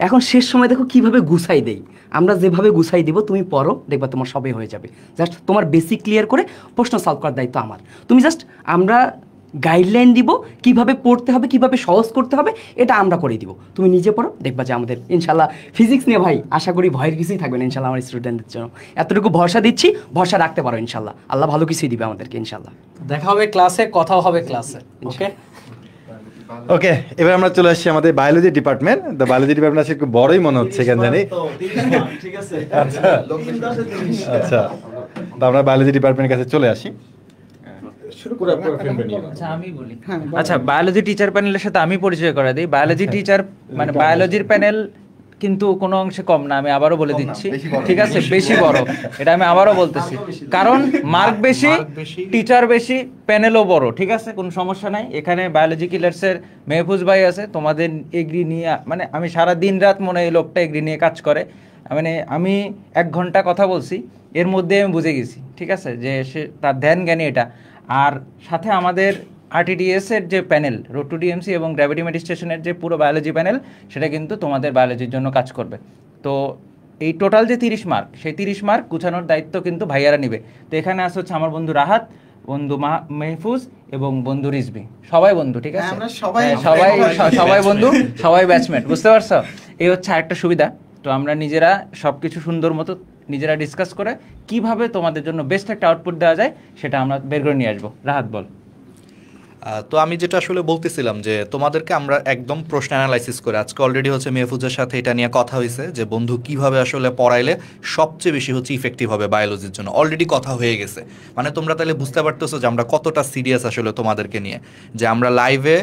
এখন শেষ সময় দেখো কিভাবে গুছাই দেই। আমরা যেভাবে গুছাই দিব তুমি পড়ো, দেখবা তোমার সবই হয়ে যাবে। জাস্ট তোমার বেসিক ক্লিয়ার করে প্রশ্ন সলভ করার দায়িত্ব আমার। তুমি জাস্ট আমরা গাইডলাইন দিব কিভাবে পড়তে হবে, কিভাবে সহজ করতে হবে, এটা আমরা করে দিব। তুমি নিজে পড়ো, দেখবা যে আমাদের ইনশাল্লাহ ফিজিক্স নিয়ে ভাই আশা করি ভয়ের কিছুই থাকবে না ইনশাল্লাহ। আমার স্টুডেন্টদের জন্য এতটুকু ভরসা দিচ্ছি, ভরসা রাখতে পারো ইনশাল্লাহ। আল্লাহ ভালো কিছুই দিবে আমাদেরকে ইনশাল্লাহ। দেখা হবে ক্লাসে, কথাও হবে ক্লাসে। ওকে ওকে, এবার আমরা চলে আসছি আমাদের বায়োলজি ডিপার্টমেন্ট। তো বায়োলজি ডিপার্টমেন্ট আসলে একটু বড়ই মনে হচ্ছে কেন জানি। আচ্ছা আচ্ছা, তো আমরা বায়োলজি ডিপার্টমেন্টের কাছে চলে আসি। আচ্ছা আমি বলি। আচ্ছা, বায়োলজি টিচার প্যানেলের সাথে আমি পরিচয় করে দিই। বায়োলজি টিচার মানে বায়োলজির প্যানেল কিন্তু কোনো অংশে কম না, আমি আবারও বলে দিচ্ছি, ঠিক আছে? বেশি বড়, এটা আমি আবারও বলতেছি, কারণ মার্ক বেশি, টিচার বেশি, প্যানেলও বড়, ঠিক আছে? কোনো সমস্যা নাই। এখানে বায়োলজি কিলার্সের মেহফুজ ভাই আছে, তোমাদের এগ্রি নিয়ে মানে আমি সারা দিন রাত মনে হয় এই লোকটা এগ্রি নিয়ে কাজ করে। মানে আমি 1 ঘন্টা কথা বলছি, এর মধ্যে আমি বুঝে গেছি, ঠিক আছে, যে সে তার ধ্যান জ্ঞানী এটা। আর সাথে আমাদের আরটিডিএস এর যে প্যানেল, রোড টু ডিএমসি এবং গ্র্যাভিটি মেডিটেশনের যে পুরো বায়োলজি প্যানেল, সেটা কিন্তু তোমাদের বায়োলজির জন্য কাজ করবে। তো এই টোটাল যে 30 মার্ক, সেই 30 মার্ক গুছানোর দায়িত্ব কিন্তু ভাইয়ারা নিবে। তো এখানে আসছে হচ্ছে আমার বন্ধু রাহাত, বন্ধু মেহফুজ এবং বন্ধু রিজবি, সবাই বন্ধু, ঠিক আছে? সবাই বন্ধু, সবাই ব্যাচমেট, বুঝতে পারছো? এই হচ্ছে আরেকটা সুবিধা। তো আমরা নিজেরা সবকিছু সুন্দর মতো নিজেরা ডিসকাস করে কিভাবে তোমাদের জন্য বেস্ট একটা আউটপুট দেওয়া যায় সেটা আমরা বের করে নিয়ে আসবো। রাহাত বল। তো আমি যেটা আসলে বলতেছিলাম যে তোমাদেরকে আমরা একদম প্রশ্ন অ্যানালাইসিস করে, আজকে অলরেডি হচ্ছে মেহফুজের সাথে এটা নিয়ে কথা হয়েছে যে বন্ধু কিভাবে আসলে পড়াইলে সবচেয়ে বেশি হচ্ছে ইফেক্টিভ হবে বায়োলজির জন্য, অলরেডি কথা হয়ে গেছে। মানে তোমরা তাহলে বুঝতে পারতেছো যে আমরা কতটা সিরিয়াস আসলে তোমাদেরকে নিয়ে, যে আমরা লাইভে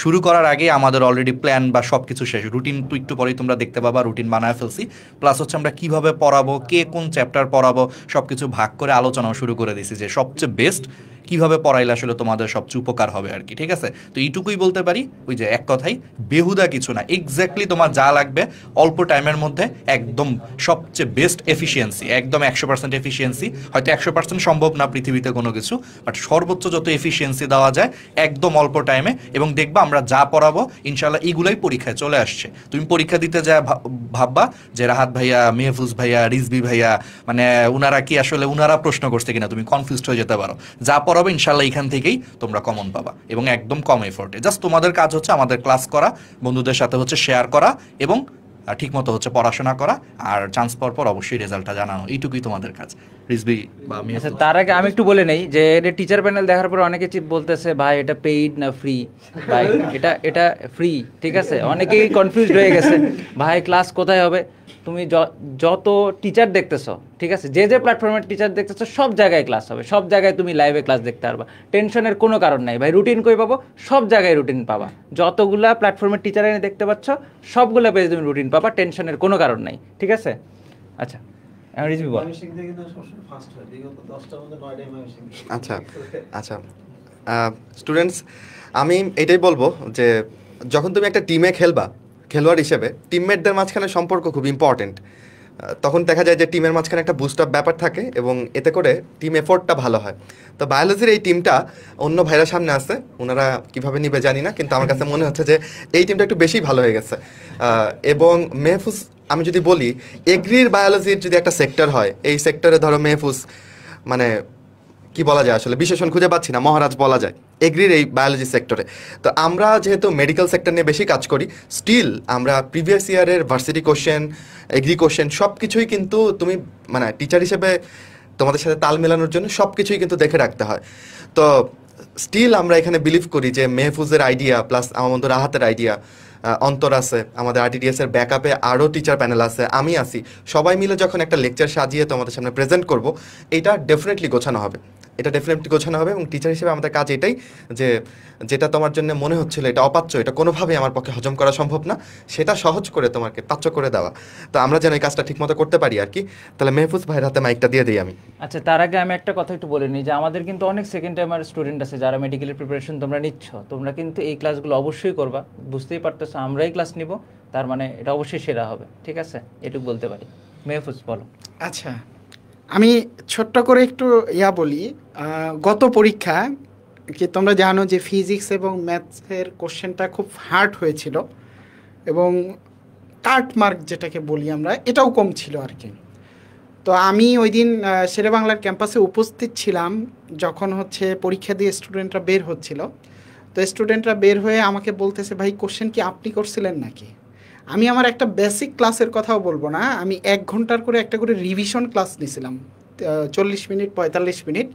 শুরু করার আগে আমাদের অলরেডি প্ল্যান বা সব কিছু শেষ, রুটিন তো একটু পরেই তোমরা দেখতে পাবা, রুটিন বানায় ফেলছি। প্লাস হচ্ছে আমরা কিভাবে পড়াবো, কে কোন চ্যাপ্টার পড়াবো, সব কিছু ভাগ করে আলোচনাও শুরু করে দিছি যে সবচেয়ে বেস্ট কিভাবে পড়াইলে আসলে তোমাদের সবচেয়ে উপকার হবে আর কি, ঠিক আছে? তো এইটুকুই বলতে পারি, ওই যে এক কথাই, বেহুদা কিছু না, এক্স্যাক্টলি তোমার যা লাগবে অল্প টাইমের মধ্যে একদম সবচেয়ে বেস্ট এফিসিয়েন্সি, একদম 100% এফিসিয়েন্সি। হয়তো 100% সম্ভব না পৃথিবীতে কোনো কিছু, বাট সর্বোচ্চ যত এফিসিয়েন্সি দেওয়া যায় একদম অল্প টাইমে। এবং দেখবা আমরা যা পড়াবো ইনশাল্লাহ এগুলাই পরীক্ষায় চলে আসছে। তুমি পরীক্ষা দিতে যা ভাববা যে রাহাত ভাইয়া, মেহফুজ ভাইয়া, রিজবি ভাইয়া, মানে উনারা কি আসলে উনারা প্রশ্ন করছে কিনা, তুমি কনফিউজড হয়ে যেতে পারো। যা পড়াবো ইনশাল্লাহ এখান থেকেই তোমরা কমন পাবা, এবং একদম কম এফোর্টে। জাস্ট তোমাদের কাজ হচ্ছে আমাদের ক্লাস করা, বন্ধুদের সাথে হচ্ছে শেয়ার করা, এবং ঠিকমতো হচ্ছে পড়াশোনা করা, আর চান্স পাওয়ার পর অবশ্যই রেজাল্টটা জানানো, এইটুকুই তোমাদের কাজ। রিজবি বা আচ্ছা, তার আগে আমি একটু বলে নেই যে এটা টিচার প্যানেল দেখার পর অনেকে বলতেছে ভাই এটা পেইড না ফ্রি। ভাই এটা ফ্রি, ঠিক আছে? অনেকেই কনফিউজড হয়ে গেছে, ভাই ক্লাস কোথায় হবে? তুমি যত টিচার দেখতেছো, ঠিক আছে, যে প্ল্যাটফর্মের টিচার দেখতেছো, সব জায়গায় ক্লাস হবে, সব জায়গায় তুমি লাইভে ক্লাস দেখতে পারবা, টেনশনের কোনো কারণ নাই ভাই। রুটিন কই পাবো? সব জায়গায় রুটিন পাবা, যতগুলা প্ল্যাটফর্মের টিচার এনে দেখতে পাচ্ছ সবগুলা পেজে তুমি রুটিন পাবা, টেনশনের কোনো কারণ নাই, ঠিক আছে? আচ্ছা রিজবি বল। আচ্ছা আচ্ছা স্টুডেন্টস, আমি এটাই বলবো যে যখন তুমি একটা টিমে খেলবা, খেলোয়াড় হিসেবে টিমমেটদের মাঝখানে সম্পর্ক খুব ইম্পর্টেন্ট। তখন দেখা যায় যে টিমের মাঝখানে একটা বুস্ট আপ ব্যাপার থাকে এবং এতে করে টিম এফোর্টটা ভালো হয়। তো বায়োলজির এই টিমটা অন্য ভাইরা সামনে আছে, ওনারা কিভাবে নিবে জানি না, কিন্তু আমার কাছে মনে হচ্ছে যে এই টিমটা একটু বেশি ভালো হয়ে গেছে। এবং মেহফুজ, আমি যদি বলি এগ্রির বায়োলজির যদি একটা সেক্টর হয়, এই সেক্টরে ধরো মেহফুজ মানে কি বলা যায়, আসলে বিশেষণ খুঁজে পাচ্ছি না, মহারাজ বলা যায় এগ্রির এই বায়োলজি সেক্টরে। তো আমরা যেহেতু মেডিকেল সেক্টর নিয়ে বেশি কাজ করি, স্টিল আমরা প্রিভিয়াস ইয়ারের ভার্সিটি কোশ্চেন, এগ্রি কোশ্চেন সব কিছুই কিন্তু তুমি মানে টিচার হিসেবে তোমাদের সাথে তাল মেলানোর জন্য সব কিছুই কিন্তু দেখে রাখতে হয়। তো স্টিল আমরা এখানে বিলিভ করি যে মেহফুজের আইডিয়া প্লাস আমার বন্ধু রাহাতের আইডিয়া, অন্তর আছে, আমাদের RTDS এর ব্যাকআপে আরও টিচার প্যানেল আছে, আমি আছি, সবাই মিলে যখন একটা লেকচার সাজিয়ে তোমাদের সামনে প্রেজেন্ট করব, এটা ডেফিনেটলি গোছানো হবে, এটা ডেফিনেটলি গোছানো হবে। এবং টিচার হিসেবে আমাদের কাজ এটাই যে যেটা তোমার জন্য মনে হচ্ছিল এটা অপাচ্য, এটা কোনোভাবেই আমার পক্ষে হজম করা সম্ভব না, সেটা সহজ করে তোমাকে পাচ্য করে দেওয়া। তো আমরা যেন এই কাজটা ঠিকমতো করতে পারি আর কি। তাহলে মেহফুজ ভাইয়ের হাতে মাইকটা দিয়ে দিই আমি। আচ্ছা, তার আগে আমি একটা কথা একটু বলে নিই যে আমাদের কিন্তু অনেক সেকেন্ড টাইমার স্টুডেন্ট আছে যারা মেডিকেলের প্রিপারেশন তোমরা নিচ্ছ, তোমরা কিন্তু এই ক্লাসগুলো অবশ্যই করবা। বুঝতেই পারতেছো আমরাই ক্লাস নিব, তার মানে এটা অবশ্যই সেরা হবে, ঠিক আছে? এটুকু বলতে পারি। মেহফুজ বলো। আচ্ছা, আমি ছোট্ট করে একটু বলি। গত পরীক্ষা কি তোমরা জানো যে ফিজিক্স এবং ম্যাথসের কোশ্চেনটা খুব হার্ড হয়েছিল এবং কাট মার্ক যেটাকে বলি আমরা, এটাও কম ছিল আর কি। তো আমি ওই দিন শেরেবাংলার ক্যাম্পাসে উপস্থিত ছিলাম যখন হচ্ছে পরীক্ষা দিয়ে স্টুডেন্টরা বের হচ্ছিল। তো স্টুডেন্টরা বের হয়ে আমাকে বলতেছে, ভাই কোশ্চেন কি আপনি করছিলেন নাকি? আমি আমার একটা বেসিক ক্লাসের কথাও বলবো না, আমি 1 ঘন্টার করে একটা করে রিভিশন ক্লাস নিয়েছিলাম, 40 মিনিট 45 মিনিট।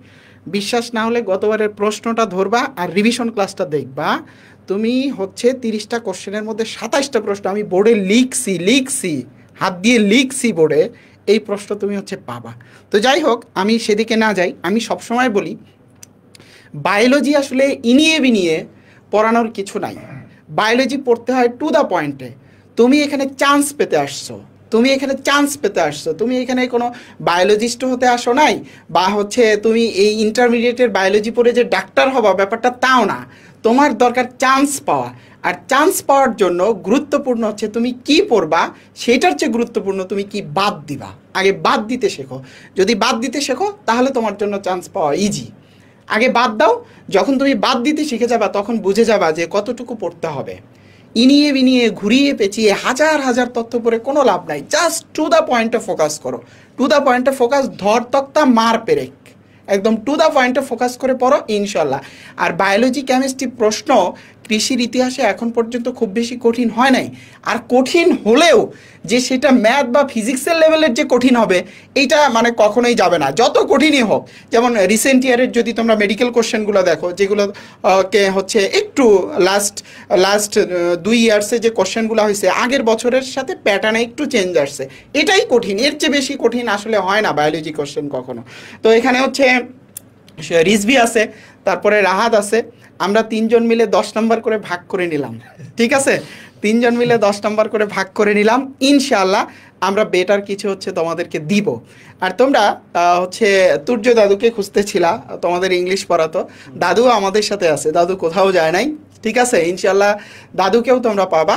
বিশ্বাস না হলে গতবারের প্রশ্নটা ধরবা আর রিভিশন ক্লাসটা দেখবা, তুমি হচ্ছে 30টা কোশ্চেনের মধ্যে 27টা প্রশ্ন আমি বোর্ডে লিখছি, হাত দিয়ে লিখছি বোর্ডে, এই প্রশ্ন তুমি হচ্ছে পাবা। তো যাই হোক, আমি সেদিকে না যাই। আমি সবসময় বলি বায়োলজি আসলে ইনিয়ে বিনিয়ে পড়ানোর কিছু নাই, বায়োলজি পড়তে হয় টু দ্য পয়েন্টে। তুমি এখানে চান্স পেতে আসছো, তুমি এখানে কোনো বায়োলজিস্ট হতে আসো নাই, বা হচ্ছে তুমি এই ইন্টারমিডিয়েটের বায়োলজি পড়ে যে ডাক্তার হবা ব্যাপারটা তাও না। তোমার দরকার চান্স পাওয়া, আর চান্স পাওয়ার জন্য গুরুত্বপূর্ণ হচ্ছে তুমি কি পড়বা, সেটার চেয়ে গুরুত্বপূর্ণ তুমি কি বাদ দিবা। আগে বাদ দিতে শেখো, যদি বাদ দিতে শেখো তাহলে তোমার জন্য চান্স পাওয়া ইজি। আগে বাদ দাও, যখন তুমি বাদ দিতে শিখে যাবা তখন বুঝে যাবা যে কতটুকু পড়তে হবে। ইনিয়ে বিনিয়ে ঘুরিয়ে পেঁচিয়ে হাজার হাজার তথ্য পড়ে কোনো লাভ নাই, জাস্ট টু দ্য পয়েন্টে ফোকাস করো, টু দ্য পয়েন্টে ফোকাস, ধর তক্তা মার পেরেক, একদম টু দ্য পয়েন্টে ফোকাস করে পড়ো ইনশাল্লাহ। আর বায়োলজি কেমিস্ট্রি প্রশ্ন কৃষির ইতিহাসে এখন পর্যন্ত খুব বেশি কঠিন হয় নাই, আর কঠিন হলেও যে সেটা ম্যাথ বা ফিজিক্সের লেভেলের যে কঠিন হবে এইটা মানে কখনোই যাবে না, যত কঠিনই হোক। যেমন রিসেন্ট ইয়ারের যদি তোমরা মেডিকেল কোশ্চেনগুলো দেখো, যেগুলো কে হচ্ছে একটু লাস্ট 2 ইয়ার্সে যে কোশ্চেনগুলো হয়েছে আগের বছরের সাথে প্যাটার্নে একটু চেঞ্জ আসছে, এটাই কঠিন, এর চেয়ে বেশি কঠিন আসলে হয় না বায়োলজি কোশ্চেন কখনো। তো এখানে হচ্ছে রিজভি আছে, তারপরে রাহাত আছে, আমরা 3 জন মিলে 10 নম্বর করে ভাগ করে নিলাম, ঠিক আছে? 3 জন মিলে 10 নম্বর করে ভাগ করে নিলাম, ইনশাআল্লাহ আমরা বেটার কিছু হচ্ছে তোমাদেরকে দিব। আর তোমরা হচ্ছে তুর্য দাদুকে খুঁজতেছিলা, তোমাদের ইংলিশ পড়াতো, দাদু আমাদের সাথে আছে, দাদু কোথাও যায় নাই, ঠিক আছে? ইনশাআল্লাহ দাদুকেও তোমরা পাবা।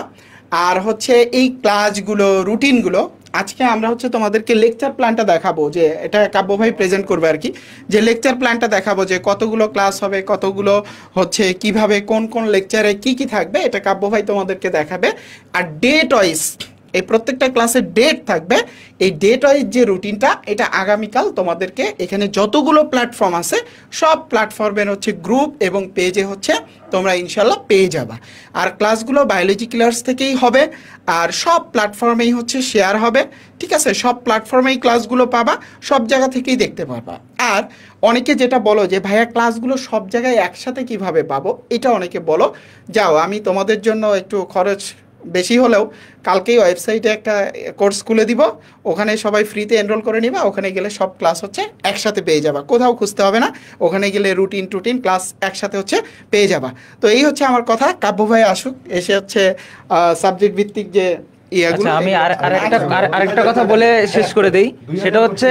আর হচ্ছে এই ক্লাসগুলো, রুটিনগুলো, আজকে আমরা হচ্ছে তোমাদেরকে লেকচার প্ল্যানটা দেখাবো, যে এটা কাব্য ভাই প্রেজেন্ট করবে আর কি, যে লেকচার প্ল্যানটা দেখাবো যে কতগুলো ক্লাস হবে, কতগুলো হচ্ছে কিভাবে কোন কোন লেকচারে কি কি থাকবে, এটা কাব্য ভাই তোমাদেরকে দেখাবে। আর ডেট ওয়াইজ এই প্রত্যেকটা ক্লাসের ডেট থাকবে, এই ডেট ওয়াইজ যে রুটিনটা এটা আগামীকাল তোমাদেরকে এখানে যতগুলো প্ল্যাটফর্ম আছে সব প্ল্যাটফর্মের হচ্ছে গ্রুপ এবং পেজে হচ্ছে তোমরা ইনশাল্লাহ পেয়ে যাবা। আর ক্লাসগুলো বায়োলজি ক্লাস থেকেই হবে, আর সব প্ল্যাটফর্মেই হচ্ছে শেয়ার হবে, ঠিক আছে? সব প্ল্যাটফর্মেই ক্লাসগুলো পাবা, সব জায়গা থেকেই দেখতে পারবা। আর অনেকে যেটা বলো যে ভাইয়া ক্লাসগুলো সব জায়গায় একসাথে কিভাবে পাবো, এটা অনেকে বলো, যাও আমি তোমাদের জন্য একটু খরচ বেশি হলেও কালকেই ওয়েবসাইটে একটা কোর্স খুলে দিব, ওখানে সবাই ফ্রিতে এনরোল করে নিবা, ওখানে গেলে সব ক্লাস হচ্ছে একসাথে পেয়ে যাবা, কোথাও খুঁজতে হবে না, ওখানে গেলে রুটিন ক্লাস একসাথে হচ্ছে পেয়ে যাবা। তো এই হচ্ছে আমার কথা, কাব্য ভাই আসুক, এসে হচ্ছে সাবজেক্ট ভিত্তিক যে আমি আরেকটা কথা বলে শেষ করে দেই, সেটা হচ্ছে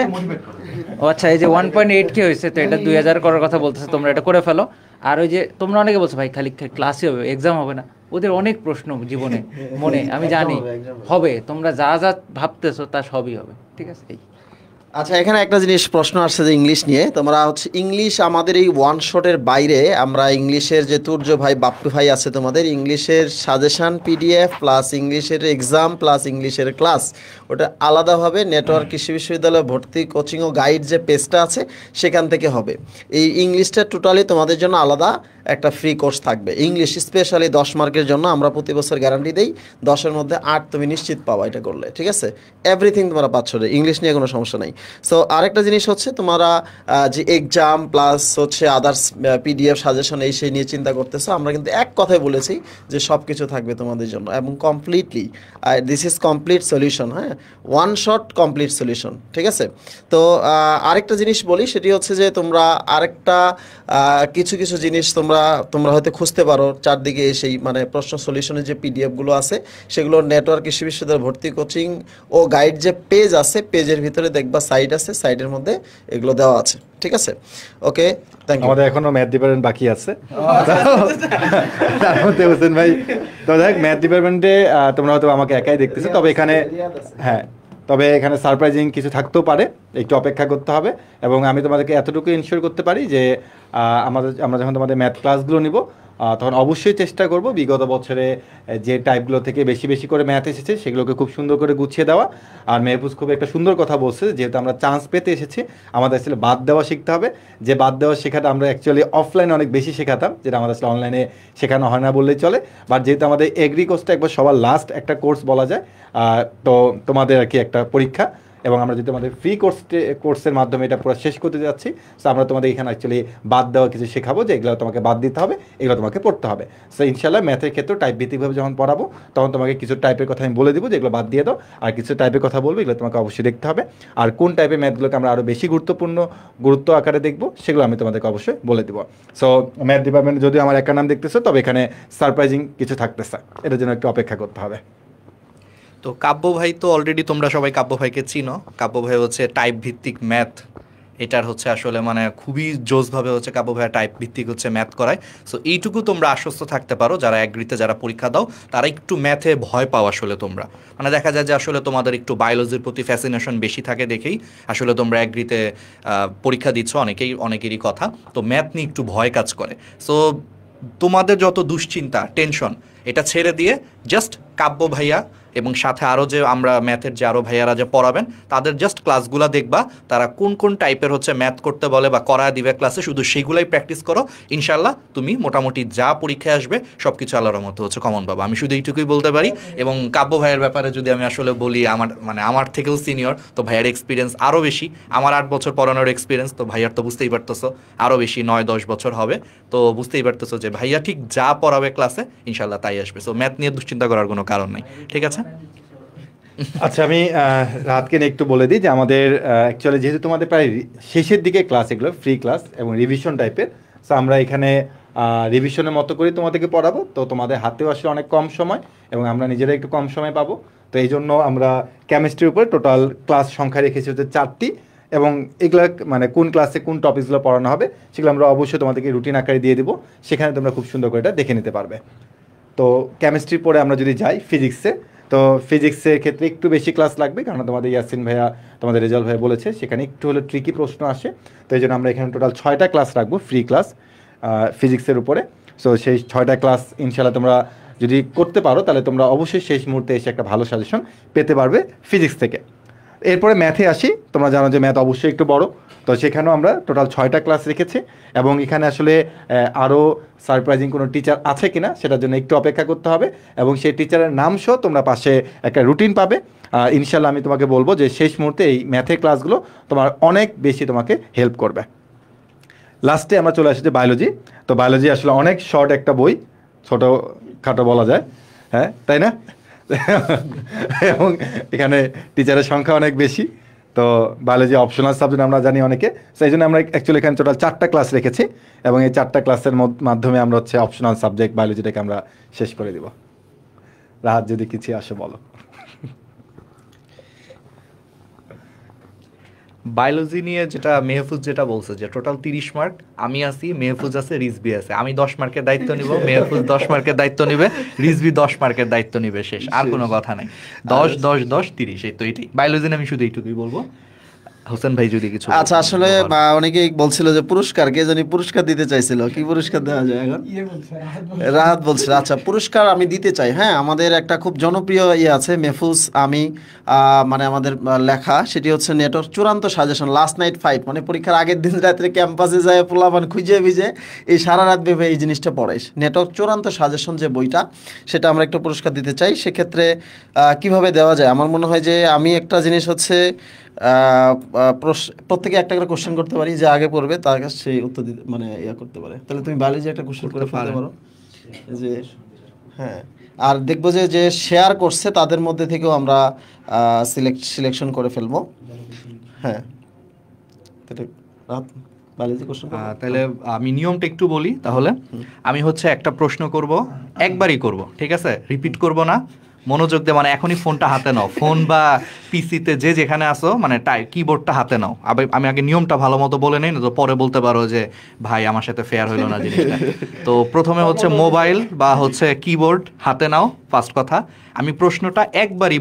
ও আচ্ছা, এই যে 1.8K হয়েছে, তো এটা 2000 করার কথা বলতেছে, তোমরা এটা করে ফেলো। আর ওই যে তোমরা অনেকে বলছো ভাই খালি ক্লাসই হবে, এক্সাম হবে না, ওদের অনেক প্রশ্ন জীবনে মনে, আমি জানি হবে, তোমরা যা যা ভাবতেছো তা সবই হবে, ঠিক আছে? এই আচ্ছা, এখানে একটা জিনিস প্রশ্ন আসছে যে ইংলিশ নিয়ে, তোমরা হচ্ছে ইংলিশ আমাদের এই ওয়ান শটের বাইরে আমরা ইংলিশের যে তুর্য ভাই বাপ্পু ভাই আছে, তোমাদের ইংলিশের সাজেশন পিডিএফ প্লাস ইংলিশের এক্সাম প্লাস ইংলিশের ক্লাস, ওটা আলাদাভাবে নেটওয়ার্ক কৃষি বিশ্ববিদ্যালয় ভর্তি কোচিং ও গাইড যে পেজটা আছে সেখান থেকে হবে। এই ইংলিশটা টোটালি তোমাদের জন্য আলাদা একটা ফ্রি কোর্স থাকবে। ইংলিশ স্পেশালি 10 মার্কের জন্য আমরা প্রতি বছর গ্যারান্টি দেই, 10-এর মধ্যে 8 তুমি নিশ্চিত পাবা এটা করলে, ঠিক আছে? এভরিথিং তোমরা পাচ্ছ, ইংলিশ নিয়ে কোনো সমস্যা নাই। সো আরেকটা জিনিস হচ্ছে তোমরা যে এক্সাম প্লাস হচ্ছে আদার্স পিডিএফ সাজেশন এই সেই নিয়ে চিন্তা করতেছো, আমরা কিন্তু এক কথায় বলেছি যে সব কিছু থাকবে তোমাদের জন্য এবং completely this is complete solution, হ্যাঁ, ওয়ান শট কমপ্লিট সলিউশন, ঠিক আছে? তো আরেকটা জিনিস বলি, সেটি হচ্ছে যে তোমরা আরেকটা কিছু কিছু জিনিস তোমরা হয়তো খুঁজতে পারো চারদিকে সেই মানে প্রশ্ন সলিউশনের যে পিডিএফগুলো আছে সেগুলো নেটওয়ার্ক কৃষি বিশ্ববিদ্যালয় ভর্তি কোচিং ও গাইড যে পেজ আছে, পেজের ভিতরে দেখবা সাইট আছে, সাইটের মধ্যে এগুলো দেওয়া আছে, ঠিক আছে? ওকে, থ্যাংক ইউ। আমাদের এখনো ম্যাথ ডিপার্টমেন্ট বাকি আছে, তার মধ্যে হোসেন ভাই, তো দেখ ম্যাথ ডিপার্টমেন্টে তোমরা হয়তো আমাকে একাই দেখতেছো, তবে এখানে হ্যাঁ, তবে এখানে সারপ্রাইজিং কিছু থাকতেও পারে, একটু অপেক্ষা করতে হবে। এবং আমি তোমাদেরকে এতটুকু ইনশিওর করতে পারি যে আমরা যখন তোমাদের ম্যাথ ক্লাসগুলো নিব তখন অবশ্যই চেষ্টা করব বিগত বছরে যে টাইপগুলো থেকে বেশি বেশি করে ম্যাথ এসেছে সেগুলোকে খুব সুন্দর করে গুছিয়ে দেওয়া। আর মেহফুজ খুব একটা সুন্দর কথা বলছে, যেহেতু আমরা চান্স পেতে এসেছি আমাদের আসলে বাদ দেওয়া শিখতে হবে। যে বাদ দেওয়া শেখাটা আমরা অ্যাকচুয়ালি অফলাইনে অনেক বেশি শেখাতাম, যেটা আমাদের আসলে অনলাইনে শেখানো হয় না বললেই চলে। বাট যেহেতু আমাদের এগ্রি কোর্সটা একবার সবার লাস্ট একটা কোর্স বলা যায়, তো তোমাদের আর কি একটা পরীক্ষা, এবং আমরা যদি আমাদের ফ্রি কোর্সের মাধ্যমে এটা পুরো শেষ করতে যাচ্ছি, সো আমরা তোমাদের এখানে অ্যাকচুয়ালি বাদ দেওয়া কিছু শেখাবো, যে এগুলো তোমাকে বাদ দিতে হবে, এগুলো তোমাকে পড়তে হবে। সো ইনশাল্লাহ ম্যাথের ক্ষেত্রে টাইপ ভিত্তিকভাবে যখন পড়াবো তখন তোমাকে কিছু টাইপের কথা আমি বলে দেবো, যেগুলো বাদ দিয়ে দাও, আর কিছু টাইপের কথা বলবো, এগুলো তোমাকে অবশ্যই দেখতে হবে। আর কোন টাইপের ম্যাথগুলোকে আমরা আরও বেশি গুরুত্ব আকারে দেখবো সেগুলো আমি তোমাদেরকে অবশ্যই বলে দেবো। সো ম্যাথ ডিপার্টমেন্টে যদি আমার একা নাম দেখতেছো, তবে এখানে সারপ্রাইজিং কিছু থাকতেছে, এটার জন্য একটু অপেক্ষা করতে হবে। তো কাব্য ভাই তো অলরেডি তোমরা সবাই কাব্য ভাইকে চিনো। কাব্য ভাই হচ্ছে টাইপ ভিত্তিক ম্যাথ, এটার হচ্ছে আসলে মানে খুবই জোসভাবে হচ্ছে কাব্য ভাই টাইপ ভিত্তিক হচ্ছে ম্যাথ করায়। সো এইটুকু তোমরা আশ্বস্ত থাকতে পারো, যারা অ্যাগ্রিতে যারা পরীক্ষা দাও তারা একটু ম্যাথে ভয় পাও আসলে তোমরা, মানে দেখা যায় যে আসলে তোমাদের একটু বায়োলজির প্রতি ফ্যাসিনেশন বেশি থাকে দেখেই আসলে তোমরা অ্যাগ্রিতে পরীক্ষা দিচ্ছ, অনেকেরই কথা। তো ম্যাথ নিয়ে একটু ভয় কাজ করে। সো তোমাদের যত দুশ্চিন্তা টেনশন এটা ছেড়ে দিয়ে জাস্ট কাব্য ভাইয়া এবং সাথে আরও যে আমরা ম্যাথের যে আরও ভাইয়ারা যে পড়াবেন তাদের জাস্ট ক্লাসগুলো দেখবা, তারা কোন কোন টাইপের হচ্ছে ম্যাথ করতে বলে বা করা দিবে ক্লাসে, শুধু সেগুলাই প্র্যাকটিস করো। ইনশাল্লাহ তুমি মোটামুটি যা পরীক্ষায় আসবে সব কিছু আল্লাহর মতো হচ্ছে কমন পাবা, আমি শুধু এইটুকুই বলতে পারি। এবং কাব্য ভাইয়ের ব্যাপারে যদি আমি আসলে বলি, আমার থেকেও সিনিয়র, তো ভাইয়ার এক্সপিরিয়েন্স আরও বেশি, আমার 8 বছর পড়ানোর এক্সপিরিয়েন্স, তো ভাইয়ার তো বুঝতেই পারতেছো আরও বেশি 9-10 বছর হবে। তো বুঝতেই পারতেছো যে ভাইয়া ঠিক যা পড়াবে ক্লাসে ইনশাল্লাহ তাই আসবে। সো ম্যাথ নিয়ে দুশ্চিন্তা করার কোনো কারণ নেই, ঠিক আছে? আচ্ছা, আমি রাতকে নিয়ে একটু বলে দিই যে আমাদের অ্যাকচুয়ালি যেহেতু তোমাদের প্রায় শেষের দিকে ক্লাস, এগুলো ফ্রি ক্লাস এবং রিভিশন টাইপের, সো আমরা এখানে রিভিশনের মতো করে তোমাদেরকে পড়াবো। তো তোমাদের হাতেও আসলে অনেক কম সময় এবং আমরা নিজেরা একটু কম সময় পাবো। তো এই জন্য আমরা কেমিস্ট্রির উপরে টোটাল ক্লাস সংখ্যা রেখেছি হচ্ছে 4টি, এবং এগুলো মানে কোন ক্লাসে কোন টপিকসগুলো পড়ানো হবে সেগুলো আমরা অবশ্যই তোমাদেরকে রুটিন আকারে দিয়ে দেবো, সেখানে তোমরা খুব সুন্দর করে এটা দেখে নিতে পারবে। তো কেমিস্ট্রির পরে আমরা যদি যাই ফিজিক্সে, তো ফিজিক্সের ক্ষেত্রে একটু বেশি ক্লাস লাগবে, কারণ তোমাদের ইয়াসিন ভাইয়া, তোমাদের রেজাল্ট ভাইয়া বলেছে সেখানে একটু হলে ট্রিকি প্রশ্ন আসে। তো এই জন্য আমরা এখানে টোটাল 6টা ক্লাস রাখবো ফ্রি ক্লাস ফিজিক্সের উপরে। সো সেই 6টা ক্লাস ইনশাল্লাহ তোমরা যদি করতে পারো তাহলে তোমরা অবশ্যই শেষ মুহূর্তে এসে একটা ভালো সাজেশন পেতে পারবে ফিজিক্স থেকে। এরপরে ম্যাথে আসি, তোমরা জানো যে ম্যাথ অবশ্যই একটু বড়, তো সেখানেও আমরা টোটাল 6টা ক্লাস রেখেছি। এবং এখানে আসলে আরও সারপ্রাইজিং কোনো টিচার আছে কিনা সেটার জন্য একটু অপেক্ষা করতে হবে, এবং সেই টিচারের নাম সহ তোমরা পাশে একটা রুটিন পাবে। ইনশাল্লাহ আমি তোমাকে বলবো যে শেষ মুহূর্তে এই ম্যাথের ক্লাসগুলো তোমার অনেক বেশি তোমাকে হেল্প করবে। লাস্টে আমরা চলে আসি যে বায়োলজি। তো বায়োলজি আসলে অনেক শর্ট একটা বই, ছোটো খাটো বলা যায়, হ্যাঁ তাই না? এবং এখানে টিচারের সংখ্যা অনেক বেশি। তো বায়োলজি অপশনাল সাবজেক্ট আমরা জানি অনেকে, সেই জন্য আমরা অ্যাকচুয়ালি এখানে টোটাল 4টা ক্লাস রেখেছি, এবং এই 4টা ক্লাসের মাধ্যমে আমরা হচ্ছে অপশনাল সাবজেক্ট বায়োলজিটাকে আমরা শেষ করে দিব। রাত যদি কিছু আসে বলো। বায়োলজি নিয়ে যেটা মেহফুজ যেটা বলছে যে টোটাল 30 মার্ক, আমি আছি, মেহফুজ আছে, রিজবি আছে, আমি 10 মার্কের দায়িত্ব নিব, মেহফুজ 10 মার্কের দায়িত্ব নিবে, রিজবি 10 মার্কের দায়িত্ব নিবে, শেষ, আর কোনো কথা নাই। 10 10 10 30, এই তো এটাই বায়োলজি নিয়ে আমি শুধু এইটুকুই বলবো। হোসেন ভাই যদি কিছু আচ্ছা, আসলে অনেকেই বলছিল যে পুরস্কার, কে জানি পুরস্কার দিতে চাইছিল, কি পুরস্কার দেওয়া যায় এখন? রাহাত বলছিল। আচ্ছা, পুরস্কার আমি দিতে চাই। হ্যাঁ, আমাদের একটা খুব জনপ্রিয় আছে, মেহফুজ আমি মানে আমাদের লেখা, সেটি হচ্ছে নেটওয়ার্ক চূড়ান্ত সাজেশন লাস্ট নাইট ফাইট, মানে পরীক্ষার আগের দিন রাত্রে ক্যাম্পাসে যায় পোলাপান খুঁজে ভিজে এই সারা রাত ভেবে এই জিনিসটা পড়ে। নেটওয়ার্ক চূড়ান্ত সাজেশন যে বইটা, সেটা আমরা একটা পুরস্কার দিতে চাই। সেক্ষেত্রে কিভাবে দেওয়া যায়? আমার মনে হয় যে আমি একটা জিনিস হচ্ছে প্রত্যেকে একটা করে কোশ্চেন করতে পারি, যে আগে পড়বে তার কাছে সেই উত্তর দিতে মানে করতে পারে। তাহলে তুমি বায়োলজি একটা কোশ্চেন করে ফেলতে পারো যে, হ্যাঁ, আর দেখবো যে যে শেয়ার করছে তাদের মধ্যে থেকেও আমরা সিলেকশন করে ফেলবো। হ্যাঁ, বায়োলজি কোশ্চেন। তাহলে আমি নিয়মটা একটু বলি তাহলে। আমি হচ্ছে একটা প্রশ্ন করব, একবারই করব, ঠিক আছে, রিপিট করব না, মনোযোগ দিয়ে, মানে এখনই ফোনটা হাতে নাও, ফোন বা পিসিতে যে যেখানে আসো মানে কিবোর্ডটা হাতে নাও। আমি আগে নিয়মটা ভালো মতো বলে নেই, না তো পরে বলতে পারো যে ভাই আমার সাথে ফেয়ার হইলো না জিনিসটা। তো প্রথমে হচ্ছে মোবাইল বা হচ্ছে কিবোর্ড হাতে নাও, ফার্স্ট কথা। আমি প্রশ্নটা একবারই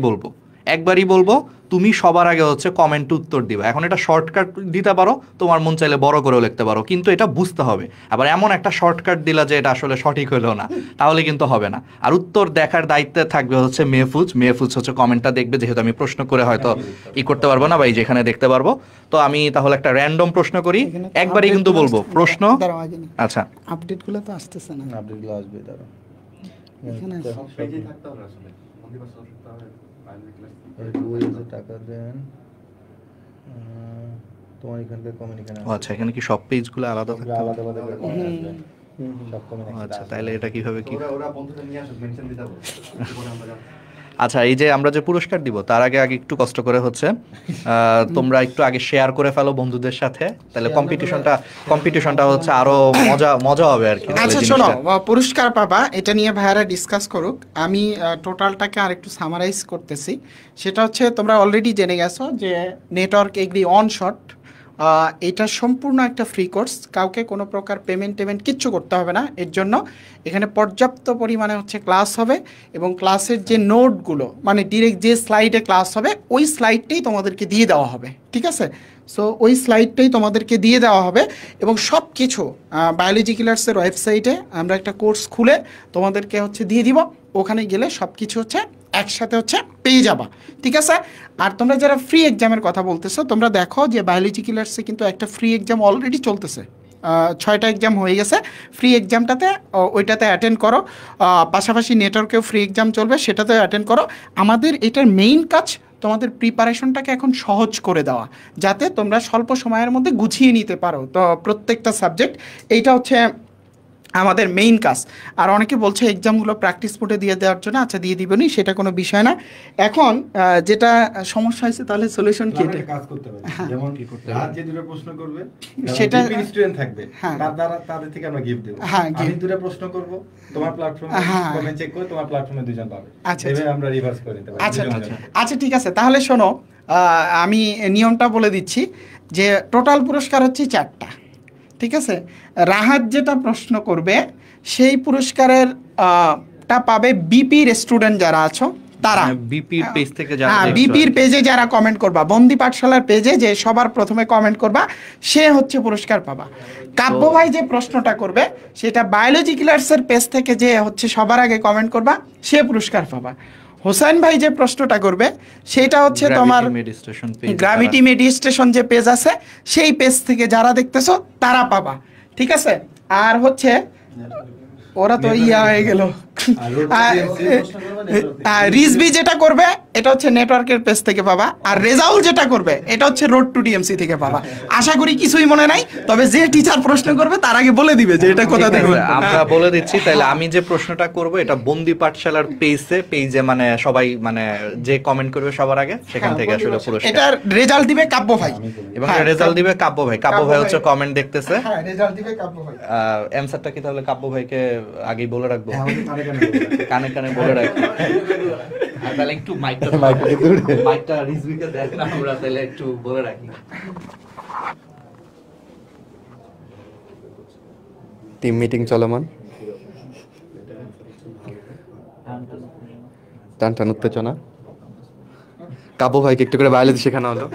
বলবো, তুমি সবার আগে হচ্ছে কমেন্ট উত্তর দিবা। এখন এটা শর্টকাট দিতে পারো, তোমার মন চাইলে বড় করেও লিখতে পারো, কিন্তু এটা বুঝতে হবে। আবার এমন একটা শর্টকাট দিলা যে এটা আসলে সঠিক হলো না, তাহলে কিন্তু হবে না। আর উত্তর দেখার দায়িত্বে থাকবে হচ্ছে মেহফুজ হচ্ছে কমেন্টটা দেখবে, যেহেতু আমি প্রশ্ন করে হয়তো করতে পারবো না বা এই যেখানে দেখতে পারবো। তো আমি তাহলে একটা র্যান্ডম প্রশ্ন করি, একবারই কিন্তু বলবো প্রশ্ন। আচ্ছা, আপডেটগুলো তো আসতেছে না, আপডেটগুলো আসবে দাঁড়া, এখানে টাকা দেন তোমার এখানকার কমেন্ট এখানে। আচ্ছা, এখানে কি সব পেজগুলো আলাদা থাকবে? আলাদা আলাদা করে আসবে সব কমেন্ট। আচ্ছা, তাহলে এটা কিভাবে কি ওরা বন্ধুদের নিয়ে আসবে, মেনশন দিতে হবে। আচ্ছা, এই যে আমরা যে পুরস্কার দিব তার আগে একটু কষ্ট করে হচ্ছে তোমরা একটু আগে শেয়ার করে ফেলো বন্ধুদের সাথে, তাহলে কম্পিটিশনটা হচ্ছে আরো মজা হবে আর কি। আচ্ছা শোনো, পুরস্কার পাবা এটা নিয়ে ভাইয়ারা ডিসকাস করুক। আমি টোটালটাকে আর একটু সামারাইজ করতেছি। সেটা হচ্ছে তোমরা অলরেডি জেনে গেছো যে নেটওয়ার্ক এগ্রি অন শট, এটা সম্পূর্ণ একটা ফ্রি কোর্স, কাউকে কোনো প্রকার পেমেন্ট কিচ্ছু করতে হবে না। এর জন্য এখানে পর্যাপ্ত পরিমাণে হচ্ছে ক্লাস হবে, এবং ক্লাসের যে নোটগুলো মানে ডিরেক্ট যে স্লাইডে ক্লাস হবে ওই স্লাইডটাই তোমাদেরকে দিয়ে দেওয়া হবে, ঠিক আছে? সো ওই স্লাইডটাই তোমাদেরকে দিয়ে দেওয়া হবে, এবং সব কিছু বায়োলজি কিলার্সের ওয়েবসাইটে আমরা একটা কোর্স খুলে তোমাদেরকে হচ্ছে দিয়ে দিব। ওখানে গেলে সব কিছু হচ্ছে একসাথে হচ্ছে পেয়ে যাবা, ঠিক আছে? আর তোমরা যারা ফ্রি এক্সামের কথা বলতেছো, তোমরা দেখো যে বায়োলজি কিলার্সে কিন্তু একটা ফ্রি এক্সাম অলরেডি চলতেছে, 6টা এক্সাম হয়ে গেছে। ফ্রি এক্সামটাতে ওইটাতে অ্যাটেন্ড করো, পাশাপাশি নেটওয়ার্কেও ফ্রি এক্সাম চলবে, সেটাতেও অ্যাটেন্ড করো। আমাদের এটার মেইন কাজ তোমাদের প্রিপারেশনটাকে এখন সহজ করে দেওয়া, যাতে তোমরা স্বল্প সময়ের মধ্যে গুছিয়ে নিতে পারো তো প্রত্যেকটা সাবজেক্ট। এইটা হচ্ছে আমাদের মেইন কাজ। আর অনেকে বলছে এক্সামগুলো প্র্যাকটিস মোডে দিয়ে দেওয়ার জন্য, আচ্ছা দিয়ে দিবনি, সেটা কোনো বিষয় না। এখন যেটা সমস্যা হয়েছে, তাহলে সলিউশন কি? এটা কাজ করতে হবে, যেমন রাত যে দুটো প্রশ্ন করবে সেটা স্টুডেন্ট থাকবে, হ্যাঁ, তাদের থেকে আমরা গিফট দেব। হ্যাঁ, আমি দুটো প্রশ্ন করব, তোমার প্ল্যাটফর্মে কমেন্ট চেক করে তোমার প্ল্যাটফর্মে দুজন পাবে। আচ্ছা, এভাবে আমরা রিভার্স করে দিতে পারি। আচ্ছা ঠিক আছে, তাহলে শোনো, আমি নিয়মটা বলে দিচ্ছি যে টোটাল পুরস্কার হচ্ছে 4টা, ঠিক আছে? রাহাত যেটা প্রশ্ন করবে সেই পুরস্কারের টা পাবে বিপির স্টুডেন্ট যারা আছো তারা, বিপির পেজ থেকে যারা, বিপির পেজে যারা কমেন্ট করবা, বন্দি পাঠশালার পেজে যে সবার প্রথমে কমেন্ট করবা সে হচ্ছে পুরস্কার পাবা। কাব্য ভাই যে প্রশ্নটা করবে সেটা বায়োলজি কিলার্সের পেজ থেকে যে হচ্ছে সবার আগে কমেন্ট করবা সে পুরস্কার পাবা। হোসেন ভাই যে প্রশ্নটা করবে সেটা হচ্ছে তোমার গ্র্যাভিটি মেডিটেশন যে পেজ আছে সেই পেজ থেকে যারা দেখতেছো তারা পাবা, ঠিক আছে? আর হচ্ছে ওরা তো হয়ে গেল। রিজবি যেটা করবে এটা হচ্ছে নেটওয়ার্কের পেজ থেকে পাবা, আর রেজাউল যেটা করবে এটা হচ্ছে রোড টু ডিএমসি থেকে পাবা। আশা করি কিছুই মনে নাই, তবে যে টিচার প্রশ্ন করবে তার আগে বলে দিবে যে এটা কোথা থেকে। আমরা বলে দিচ্ছি, তাহলে আমি যে প্রশ্নটা করব এটা বন্দি পাঠশালার পেজে মানে সবাই মানে যে কমেন্ট করবে সবার আগে সেখান থেকে আসলে পুরস্কার। এটা রেজাল্ট দিবে কাব্য ভাই, এবং রেজাল্ট দিবে কাব্য ভাই। কাব্য ভাই হচ্ছে কমেন্ট দেখতেছে, হ্যাঁ রেজাল্ট দিবে কাব্য ভাই। অ্যানসারটা কি তাহলে কাব্য ভাইকে আগেই বলে রাখবো, কানে কানে বলে রাখবো। তাহলে একটু মাইকটা মাইকটা রিজভিকে দেন না, আমরা তাহলে একটু বলে রাখি। টিম মিটিং চলমান, টান টান উত্তেজনা। কাব্য ভাইকে একটু করে বায়োলজি শেখানো হলো।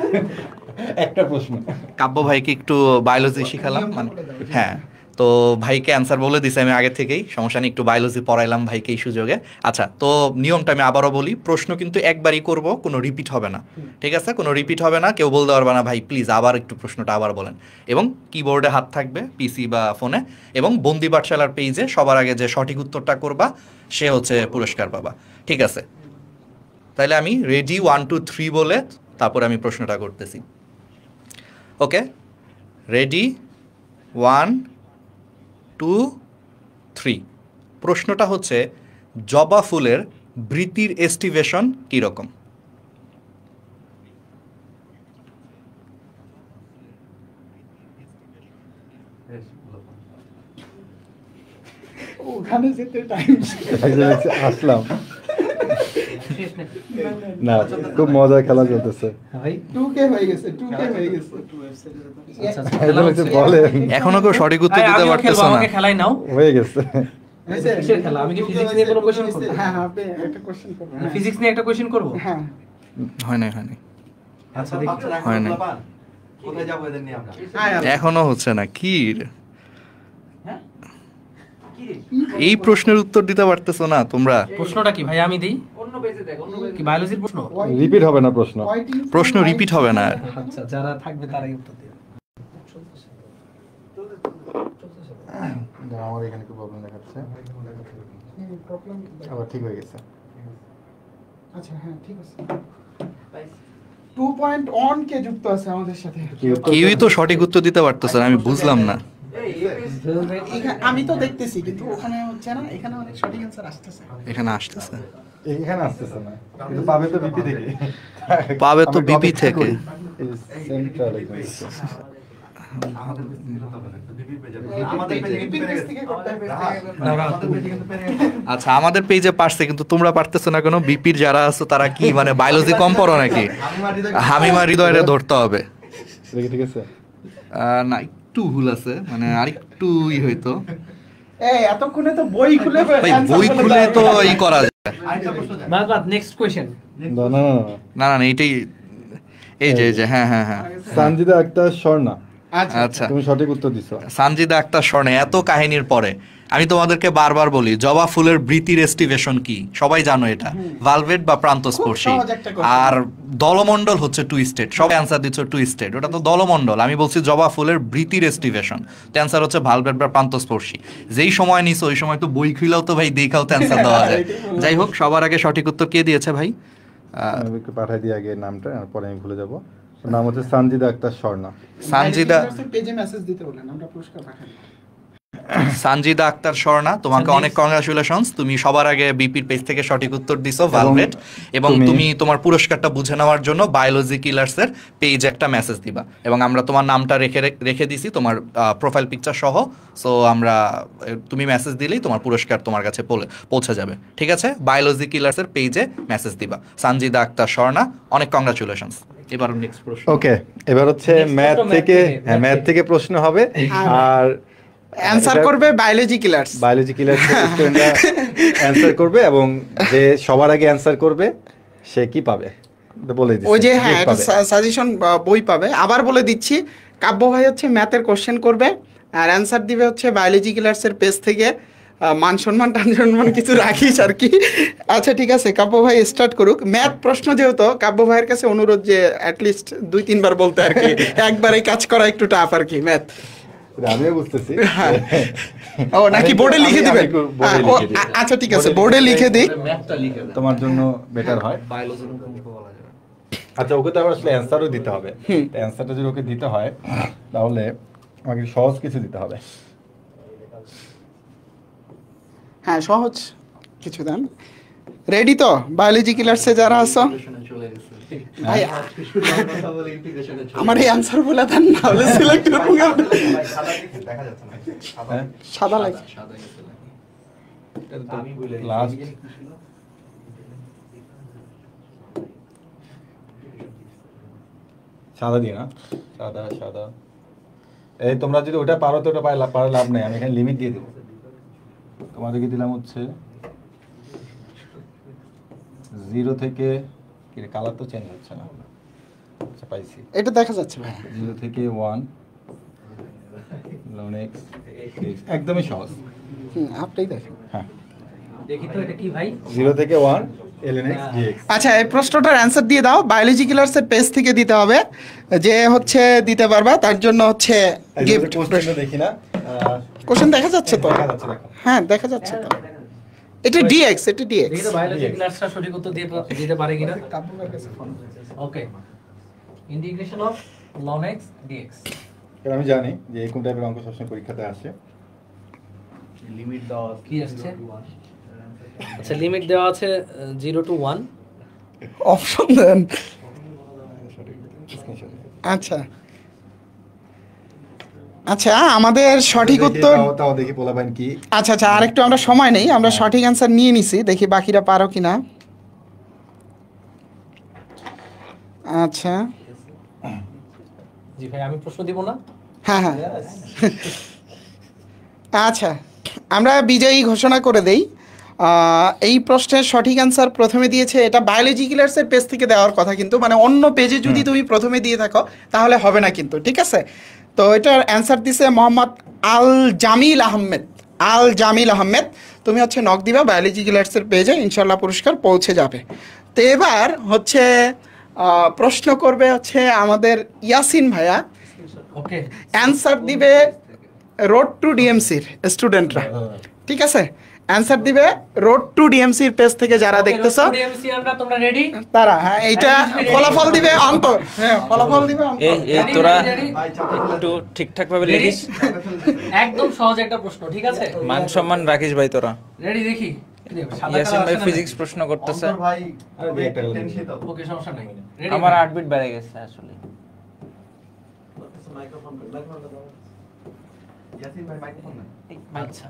একটা প্রশ্ন, কাব্য ভাইকে একটু বায়োলজি শিখালাম, মানে হ্যাঁ, তো ভাইকে অ্যান্সার বলে দিছি আমি আগে থেকেই, সমস্যা নেই, একটু বায়োলজি পড়াইলাম ভাইকে এই সুযোগে। আচ্ছা, তো নিয়মটা আমি আবারও বলি, প্রশ্ন কিন্তু একবারই করব, কোনো রিপিট হবে না, ঠিক আছে? কোনো রিপিট হবে না, কেউ বলতে পারবে না ভাই প্লিজ আবার একটু প্রশ্নটা আবার বলেন। এবং কিবোর্ডে হাত থাকবে পিসি বা ফোনে, এবং বন্দি পাঠশালার পেজে সবার আগে যে সঠিক উত্তরটা করবা সে হচ্ছে পুরস্কার পাবা, ঠিক আছে? তাহলে আমি রেডি 1 2 3 বলে তারপর আমি প্রশ্নটা করতেছি। ওকে, রেডি 1 2 3। প্রশ্নটা হচ্ছে জবা ফুলের বৃত্তির এস্টিভেশন কীরকম? ওখানে যেতে টাইম আসলাম না, খুব মজার খেলা চলতেছে। 2K হয়ে গেছে, 2K হয়ে গেছে। বলেন, এখনো কেউ সঠিক উত্তর দিতে পারতেছ না। খেলাই নাও, হয়ে গেছে। কিসের খেলা? আমি কি ফিজিক্স নিয়ে কোনো কোশ্চেন করব? হ্যাঁ, আপনি একটা কোশ্চেন করবেন। ফিজিক্স নিয়ে একটা কোশ্চেন করব? হ্যাঁ, হয় নাই। আচ্ছা দেখি, হয় নাই, কোথায় যাবো এদের নিয়ে আমরা? এখনো হচ্ছে না। কি এই প্রশ্নের উত্তর দিতে পারতেছো না তোমরা? প্রশ্নটা কি ভাই? আমি দেই, অন্য পেজে দেখো, কি বায়োলজির প্রশ্ন? রিপিট হবে না প্রশ্ন, প্রশ্ন রিপিট হবে না। আচ্ছা, যারা থাকবে তারাই উত্তর দেবে। আমার এখানে কি প্রবলেম দেখাচ্ছে, আবার ঠিক হয়ে গেছে। আচ্ছা, হ্যাঁ ঠিক আছে। 2.1 কে যুক্ত আছে আমাদের সাথে। কেউই তো সঠিক উত্তর দিতে পারতেছে না, আমি বুঝলাম না। আমি তো দেখতেছি কিন্তু ওখানে হচ্ছে না, এখানে অনেক সঠিক অ্যানসার আসতেছে। এখানে আসতেছে, এখানে আসতেছে না, কিন্তু পাবে তো বিপি থেকে, পাবে তো বিপি থেকে। সেন্ট্রাল আচ্ছা, আমাদের পেজে পারছে কিন্তু তোমরা পারতেছো না কেন? বিপির যারা আছো তারা কি মানে বায়োলজি কম পড়ো নাকি? হামিমা হৃদয়ে ধরতে হবে। ঠিক আছে না, একটু ভুল আছে, মানে আরেকটু হইতো। এতক্ষণে তো বই খুলে ভাই বই খুলে তো ই করা যায়। বাদ নেক্সট কোশ্চেন। না, এইটাই, এই যে হ্যাঁ, সানজিদা আক্তার স্বর্ণা। আচ্ছা, তুমি সঠিক উত্তর দিছো। সানজিদা আক্তার স্বর্ণা। এত কাহিনীর পরে আমি তোমাদেরকে বারবার বলি, জবা ফুলের বৃত্তির এস্টিভেশন কি? সবাই জানো এটা, ভালভেট বা প্রান্তস্পর্শী। আর দলমণ্ডল হচ্ছে টুইস্টেড। সবাই অ্যান্সার দিচ্ছ টুইস্টেড, ওটা তো দলমণ্ডল। আমি বলছি জবা ফুলের বৃত্তির এস্টিভেশন, তো অ্যান্সার হচ্ছে ভালভেট বা প্রান্তস্পর্শী। যেই সময় নিছো ওই সময় তো বই খুলেও তো ভাই দেখাও তো অ্যান্সার দেওয়া যায়। যাই হোক, সবার আগে সঠিক উত্তর কে দিয়েছে ভাই? আমি একটু পাঠাই দিই আগে নামটা, পরে আমি ভুলে যাব। নাম হচ্ছে সানজিদা আক্তার স্বর্ণা। সানজিদা পেজে মেসেজ দিতে বলেন, আমরা পুরস্কার পাঠাই। সানজিদা আক্তার স্বর্ণা, তোমাকে অনেক কংগ্রাচুলেশনস। তুমি সবার আগে বিপির পেজ থেকে সঠিক উত্তর দিছো, ভালভেট। এবং তুমি তোমার পুরস্কারটা বুঝে নেওয়ার জন্য বায়োলজি কিলার্স এর পেজে একটা মেসেজ দিবা, এবং আমরা তোমার নামটা রেখে দিছি তোমার প্রোফাইল পিকচার সহ। সো আমরা, তুমি মেসেজ দিলেই তোমার পুরস্কার তোমার কাছে পৌঁছে যাবে, ঠিক আছে? বায়োলজি কিলার্স এর পেজে মেসেজ দিবা, সানজিদা আক্তার স্বর্ণা। অনেক কংগ্রাচুলেশনস। এবার নেক্সট প্রশ্ন। ওকে, এবার হচ্ছে ম্যাথ থেকে, ম্যাথ থেকে প্রশ্ন হবে, আর অ্যানসার করবে বায়োলজি কিলার্স। বায়োলজি কিলার্স স্টুডেন্টরা অ্যানসার করবে, এবং যে সবার আগে অ্যানসার করবে সে কি পাবে বলে দিচ্ছি। ওই যে হ্যাঁ, একটা সাজেশন বই পাবে। আবার বলে দিচ্ছি, কাব্য ভাই হচ্ছে ম্যাথের কোশ্চেন করবে, আর অ্যানসার দিবে হচ্ছে বায়োলজি কিলার্সের পেজ থেকে। মান সম্মান টান সম্মান কিছু রাখিস আর কি। আচ্ছা ঠিক আছে, কাব্য ভাই স্টার্ট করুক। ম্যাথ প্রশ্ন যেহেতু, কাব্য ভাইয়ের কাছে অনুরোধ যে অ্যাটলিস্ট 2-3 বার বলতে আর কি, একবারে কাজ করা একটু টাফ আর কি ম্যাথ। আমিও বুঝতেছি। ও নাকি বোর্ডে লিখে দিবেন? আচ্ছা ঠিক আছে, বোর্ডে লিখে দিই, তোমার জন্য বেটার হয়। আচ্ছা, ওকে তো আবার আসলে অ্যানসারও দিতে হবে। অ্যানসারটা যদি ওকে দিতে হয় তাহলে আমাকে সহজ কিছু দিতে হবে। হ্যাঁ সহজ কিছু দেন। রেডি তো বায়োলজি কিলার্সে যারা আছো? ভাই আমার এই অ্যানসার বলে দেন, না হলে সিলেক্ট করব। সাদা লাগে। লাস্ট সাদা দিয়ে না, সাদা সাদা। এই তোমরা যদি ওটা পারো তো ওটা পারে লাভ নেই, আমি এখানে লিমিট দিয়ে দেবো। তোমাদেরকে দিলাম হচ্ছে 0 থেকে, কালার তো চেঞ্জ হচ্ছে না। আচ্ছা পাইছি, এটা দেখা যাচ্ছে ভাই। 0 থেকে 1 ln x dx, একদমই সহজ। আপনিই দেখেন। হ্যাঁ, দেখি তো এটা কি ভাই? 0 থেকে 1 ln x dx। আচ্ছা, এই প্রশ্নটার অ্যান্সার দিয়ে দাও। বায়োলজি কিলার্সের পেজ থেকে দিতে হবে, যে হচ্ছে দিতে পারবা তার জন্য হচ্ছে গিফট। কোশ্চেনটা দেখি না, কোশ্চেন দেখা যাচ্ছে তো? দেখা যাচ্ছে, দেখো। হ্যাঁ দেখা যাচ্ছে তো। এটা ডিএক্স, এটা ডিএক্স। দেখি তো বায়োলজি ক্লাসটা সঠিক উত্তর দিতে পারে কিনা। Okay, integration of ln x dx। কারণ আমি জানি যে এই কোন টাইপের অঙ্ক সবসময় পরীক্ষাতে আসে। লিমিট দেওয়া কি আসছে? আচ্ছা, লিমিট দেওয়া আছে 0 to 1। অপশন দেন। আচ্ছা আচ্ছা, আমাদের সঠিক উত্তর, তাও দেখি পোলাপাইন কি। আচ্ছা আচ্ছা, আরেকটু আমরা সময় নেই, আমরা সঠিক অ্যান্সার নিয়ে নিছি, দেখি বাকিরা পারো কিনা। আচ্ছা জি ভাই, আমি প্রশ্ন দিব না? হ্যাঁ হ্যাঁ আচ্ছা, আমরা বিজয়ী ঘোষণা করে দেই। এই প্রশ্নের সঠিক অ্যান্সার প্রথমে দিয়েছে, এটা বায়োলজি কিলার্সের পেজ থেকে দেওয়ার কথা, কিন্তু মানে অন্য পেজে যদি তুমি প্রথমে দিয়ে থাকো তাহলে হবে না কিন্তু, ঠিক আছে? তো এটার অ্যান্সার দিছে মোহাম্মদ আল জামিল আহমেদ। আল জামিল আহমেদ, তুমি হচ্ছে নক দিবা বায়োলজি কিলার্সের পেজে, ইনশাল্লাহ পুরস্কার পৌঁছে যাবে। তো এবার হচ্ছে প্রশ্ন করবে হচ্ছে আমাদের ইয়াসিন ভাইয়া। ওকে, অ্যান্সার দিবে রোড টু ডিএমসির স্টুডেন্টরা, ঠিক আছে? অ্যান্সার দিবে রোড টু ডিএমসির পেজ থেকে যারা দেখতেছো ডিএমসি আমরা, তোমরা রেডি? তারা। হ্যাঁ, এইটা ফলাফল দিবে অঙ্ক। হ্যাঁ, ফলাফল দিবে অঙ্ক। এই তোরা একটু ঠিকঠাক ভাবে লিখিস, একদম সহজ একটা প্রশ্ন, ঠিক আছে? মান সম্মান রাখিস ভাই তোরা। রেডি, দেখি। ইয়াসিন ভাই ফিজিক্স প্রশ্ন করতেছে, ওকে, সমস্যা নাই। আমার হার্টবিট বেড়ে গেছে আসলে। আচ্ছা,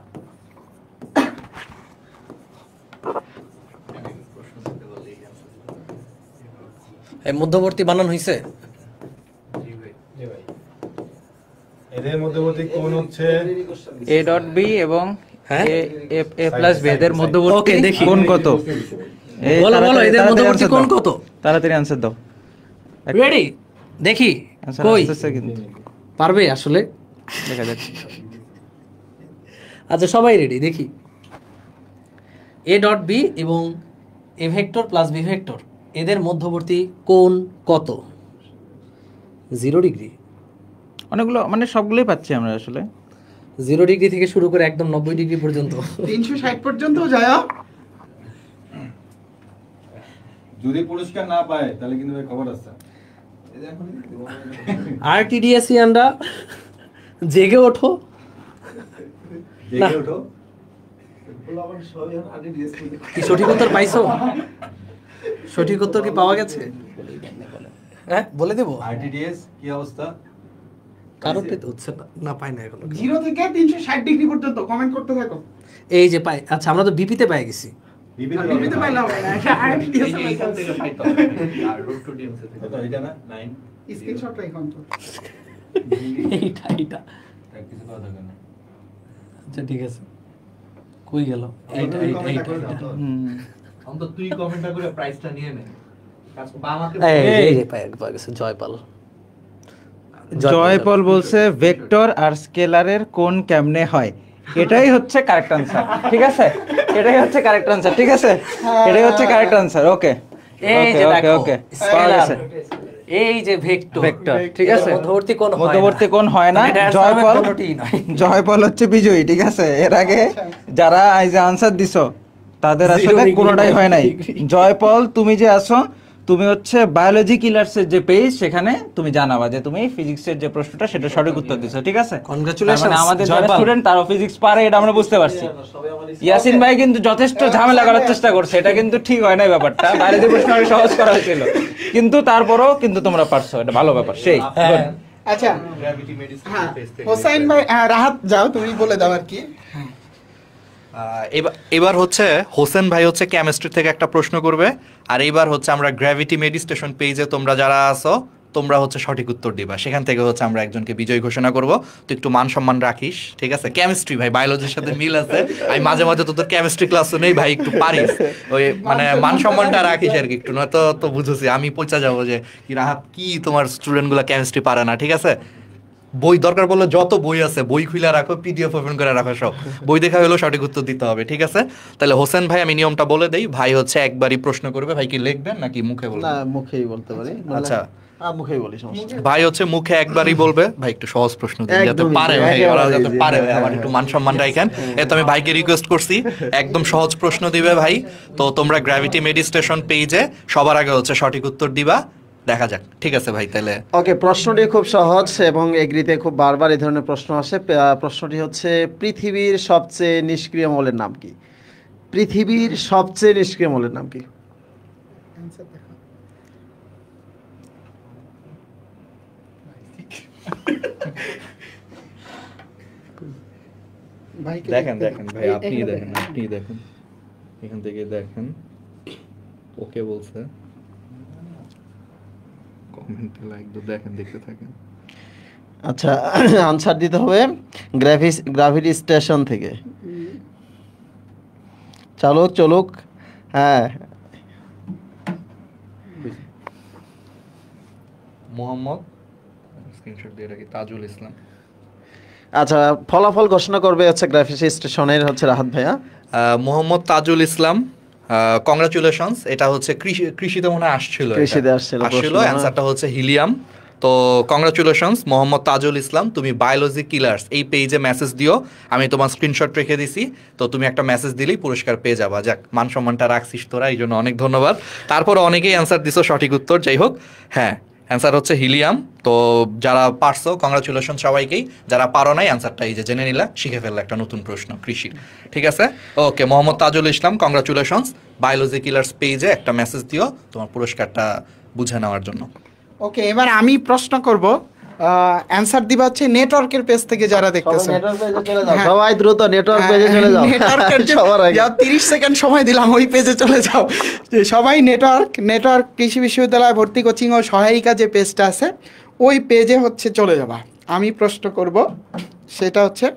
এই মধ্যবর্তী বানান হইছে? এদের মধ্যবর্তী কোণ হচ্ছে এ ডট বি এবং হ্যাঁ? এ প্লাস বি, এদের মধ্যবর্তী ওকে, দেখি। কোণ কত? এই বলো, তাড়াতাড়ি- এদের তাড়াতাড়ি মধ্যবর্তী answer কোণ দাও। কত? তাড়াতাড়ি আনসার দাও। রেডি, দেখি। Answer কই আসতেছে কিন্তু, পারবে আসলে? দেখা যাচ্ছে। আচ্ছা, সবাই রেডি, দেখি। এ ডট বি এবং A vector plus B vector, এদের মধ্যবর্তী কোণ কত? 0 ডিগ্রি। অনেকগুলো মানে সবগুলোই পাচ্ছি আমরা আসলে। 0 ডিগ্রি থেকে শুরু করে একদম 90 ডিগ্রি পর্যন্ত। 360 পর্যন্ত যায়। যদি পুরস্কার না পায় তাহলে কিন্তু ভাই খবর আছে। আরটিডিএসিয়ানরা জেগে ওঠো, দেখে ওঠো। কি সঠিক উত্তর পাইছো? সঠিক উত্তর কি পাওয়া গেছে? হ্যাঁ, বলে দেবো। আরটিডিএস কি অবস্থা? কারো পেতে হচ্ছে না, না পাই না এখনো। 0 থেকে 360 ডিগ্রি পর্যন্ত কমেন্ট করতে থাকো। এই যে পাই। আচ্ছা, আমরা তো বিপিতে পাই গেছি। বিবিতে পাইলাম না, এটা আইডিএস এখান থেকে পাইতে হবে আর রোড টু ডিএমসি থেকে কত এটা না 9 স্ক্রিনশট রাখুন তো। এইটা কিছু কথা থাকে না। আচ্ছা, ঠিক আছে। কই গেল? এইটা। অন্তত তুই কমেন্টটা করে প্রাইসটা নিয়ে নে। বা আমাকে এই যে পাই গেছে জয়পাল। জয়পাল বলছে ভেক্টর আর স্কেলারের কোণ কেমনে হয়, এটাই হচ্ছে কারেক্ট আনসার, ঠিক আছে? এটাই হচ্ছে কারেক্ট আনসার, ঠিক আছে? এটাই হচ্ছে কারেক্ট আনসার। ওকে, এই যে ওকে দেখো, ওকে, পাওয়া গেছে। এই যে ভেক্টর, ভেক্টর, ঠিক আছে? মধ্যবর্তী কোণ হয় না। মধ্যবর্তী কোণ হয় না। এটা answer জয়পাল, হবে কোনটিই নয়। জয়পাল হচ্ছে বিজয়ী, ঠিক আছে? এর আগে যারা এই যে আনসার দিছো তাদের আসলে degree, কোনোটাই হয় নাই। 90 degree। জয়পাল, তুমি যে আছো, তুমি হচ্ছে বায়োলজি কিলার্সের যে পেজ, সেখানে তুমি জানাবা যে তুমি ফিজিক্সের যে প্রশ্নটা সেটা সঠিক উত্তর দিছো, ঠিক আছে? Congratulations, তার মানে আমাদের যারা জয়পাল। স্টুডেন্ট তারাও ফিজিক্স পারে, এটা আমরা বুঝতে পারছি। ইয়াসিন ভাই কিন্তু যথেষ্ট ঝামেলা করার চেষ্টা করছে, এটা কিন্তু ঠিক হয় না ব্যাপারটা। বায়োলজি প্রশ্ন আরো সহজ করা হয়েছিল, কিন্তু তারপরও কিন্তু তোমরা পারছো, এটা ভালো ব্যাপার। সেই good। আচ্ছা, গ্র্যাভিটি মেডিসিন হ্যাঁ, পেজ থেকে হোসাইন ভাই, রাহাত যাও, তুমি বলে দাও আর কি। এবার হচ্ছে হোসেন ভাই হচ্ছে কেমিস্ট্রি থেকে একটা প্রশ্ন করবে, আর এবার হচ্ছে আমরা গ্র্যাভিটি মেডিটেশন পেজে তোমরা যারা আছো তোমরা হচ্ছে সঠিক উত্তর দিবা, সেখান থেকে হচ্ছে আমরা একজনকে বিজয়ী ঘোষণা করব। তো একটু মান সম্মান রাখিস, ঠিক আছে? কেমিস্ট্রি ভাই, বায়োলজির সাথে মিল আছে, আমি মাঝে মাঝে তোদের কেমিস্ট্রি ক্লাসও নেই ভাই, একটু পারিস ওই মানে মান সম্মানটা রাখিস আর কি একটু, নয়তো তো বুঝেছি আমি পৌঁছা যাবো যে কি রাহাত কি তোমার স্টুডেন্টগুলো কেমিস্ট্রি পারে না, ঠিক আছে? বই দরকার বললে যত বই আছে বই খুলে রাখো, পিডিএফ ওপেন করে রাখো, সব বই দেখা হলেও সঠিক উত্তর দিতে হবে, ঠিক আছে? তাহলে হোসেন ভাই আমি নিয়মটা বলে দেই, ভাই হচ্ছে একবারই প্রশ্ন করবে, ভাই কি লিখবেন নাকি মুখে বলবেন? না, মুখেই বলতে পারি। আচ্ছা মুখেই বলি, সমস্যা নেই। ভাই হচ্ছে মুখে একবারই বলবে। ভাই একটু সহজ প্রশ্ন দিন যাতে একদমই, পারে ভাই, ওরা যাতে একেবারেই, পারে ভাই, হ্যাঁ, আমার একটু মান সম্মান রাখেন। তো আমি ভাইকে রিকোয়েস্ট করছি একদম সহজ প্রশ্ন দিবে ভাই। তো তোমরা গ্র্যাভিটি মেডিটেশন পেজে সবার আগে হচ্ছে সঠিক উত্তর দিবা, দেখা যাক, ঠিক আছে ভাই? তাহলে ওকে, প্রশ্নটি খুব সহজ এবং এগ্রিতে খুব বারবার এই ধরনের প্রশ্ন আসে। প্রশ্নটি হচ্ছে পৃথিবীর সবচেয়ে নিষ্ক্রিয় মৌলের নাম কি? পৃথিবীর সবচেয়ে নিষ্ক্রিয় মৌলের নাম কি? দেখেন দেখেন ভাই, আপনি দেখেন, আপনি দেখেন, এখান থেকে দেখেন, ওকে বলছে, কমেন্টে লাইক দাও, দেখেন, দেখতে থাকেন। আচ্ছা, আনসার দিতে হবে গ্র্যাভিটি স্টেশন থেকে। চালুক চলুক, হ্যাঁ। মোহাম্মদ, স্ক্রিনশট দিয়ে রাখি, তাজুল ইসলাম। আচ্ছা, ফলাফল ঘোষণা করবে হচ্ছে গ্র্যাভিটি স্টেশনের হচ্ছে রাহাত ভাইয়া। মোহাম্মদ তাজুল ইসলাম, কংগ্রাচুলেশনস। এটা হচ্ছে কৃষিতে মনে হয় আসছিল, কৃষিতে আসছিল, অ্যান্সারটা হচ্ছে হিলিয়াম। তো কংগ্রাচুলেশনস মোহাম্মদ তাজুল ইসলাম, তুমি বায়োলজি কিলার্স এই পেজে মেসেজ দিও, আমি তোমার স্ক্রিনশট রেখে দিছি, তো তুমি একটা মেসেজ দিলেই পুরস্কার পেয়ে যাবা। যাক, মান সম্মানটা রাখছিস তোরা, এই জন্য অনেক ধন্যবাদ। তারপর অনেকেই অ্যান্সার দিছো সঠিক উত্তর, যাই হোক, হ্যাঁ অ্যান্সার হচ্ছে হিলিয়াম। তো যারা পারছো কংগ্রাচুলেশন সবাইকেই, যারা পারো নাই অ্যান্সারটা এই যে জেনে নিলা, শিখে ফেললা একটা নতুন প্রশ্ন কৃষির, ঠিক আছে? ওকে, Mohammad Tajul Islam, congratulations. Biology killers পেজে একটা মেসেজ দিও তোমার পুরস্কারটা বুঝে নেওয়ার জন্য। ওকে, এবার আমি প্রশ্ন করব, অ্যানসার দিবা হচ্ছে নেটওয়ার্কের পেজ থেকে যারা দেখতেছেন। সবাই দ্রুত নেটওয়ার্ক পেজে চলে যাও। নেটওয়ার্কের সবার আগে 30 সেকেন্ড সময় দিলাম, ওই পেজে চলে যাও। যে সবাই নেটওয়ার্ক কৃষি বিশ্ববিদ্যালয় ভর্তি কোচিং ও সহায়িকা যে পেজটা আছে ওই পেজে হচ্ছে চলে যাবা। আমি প্রশ্ন করব, সেটা হচ্ছে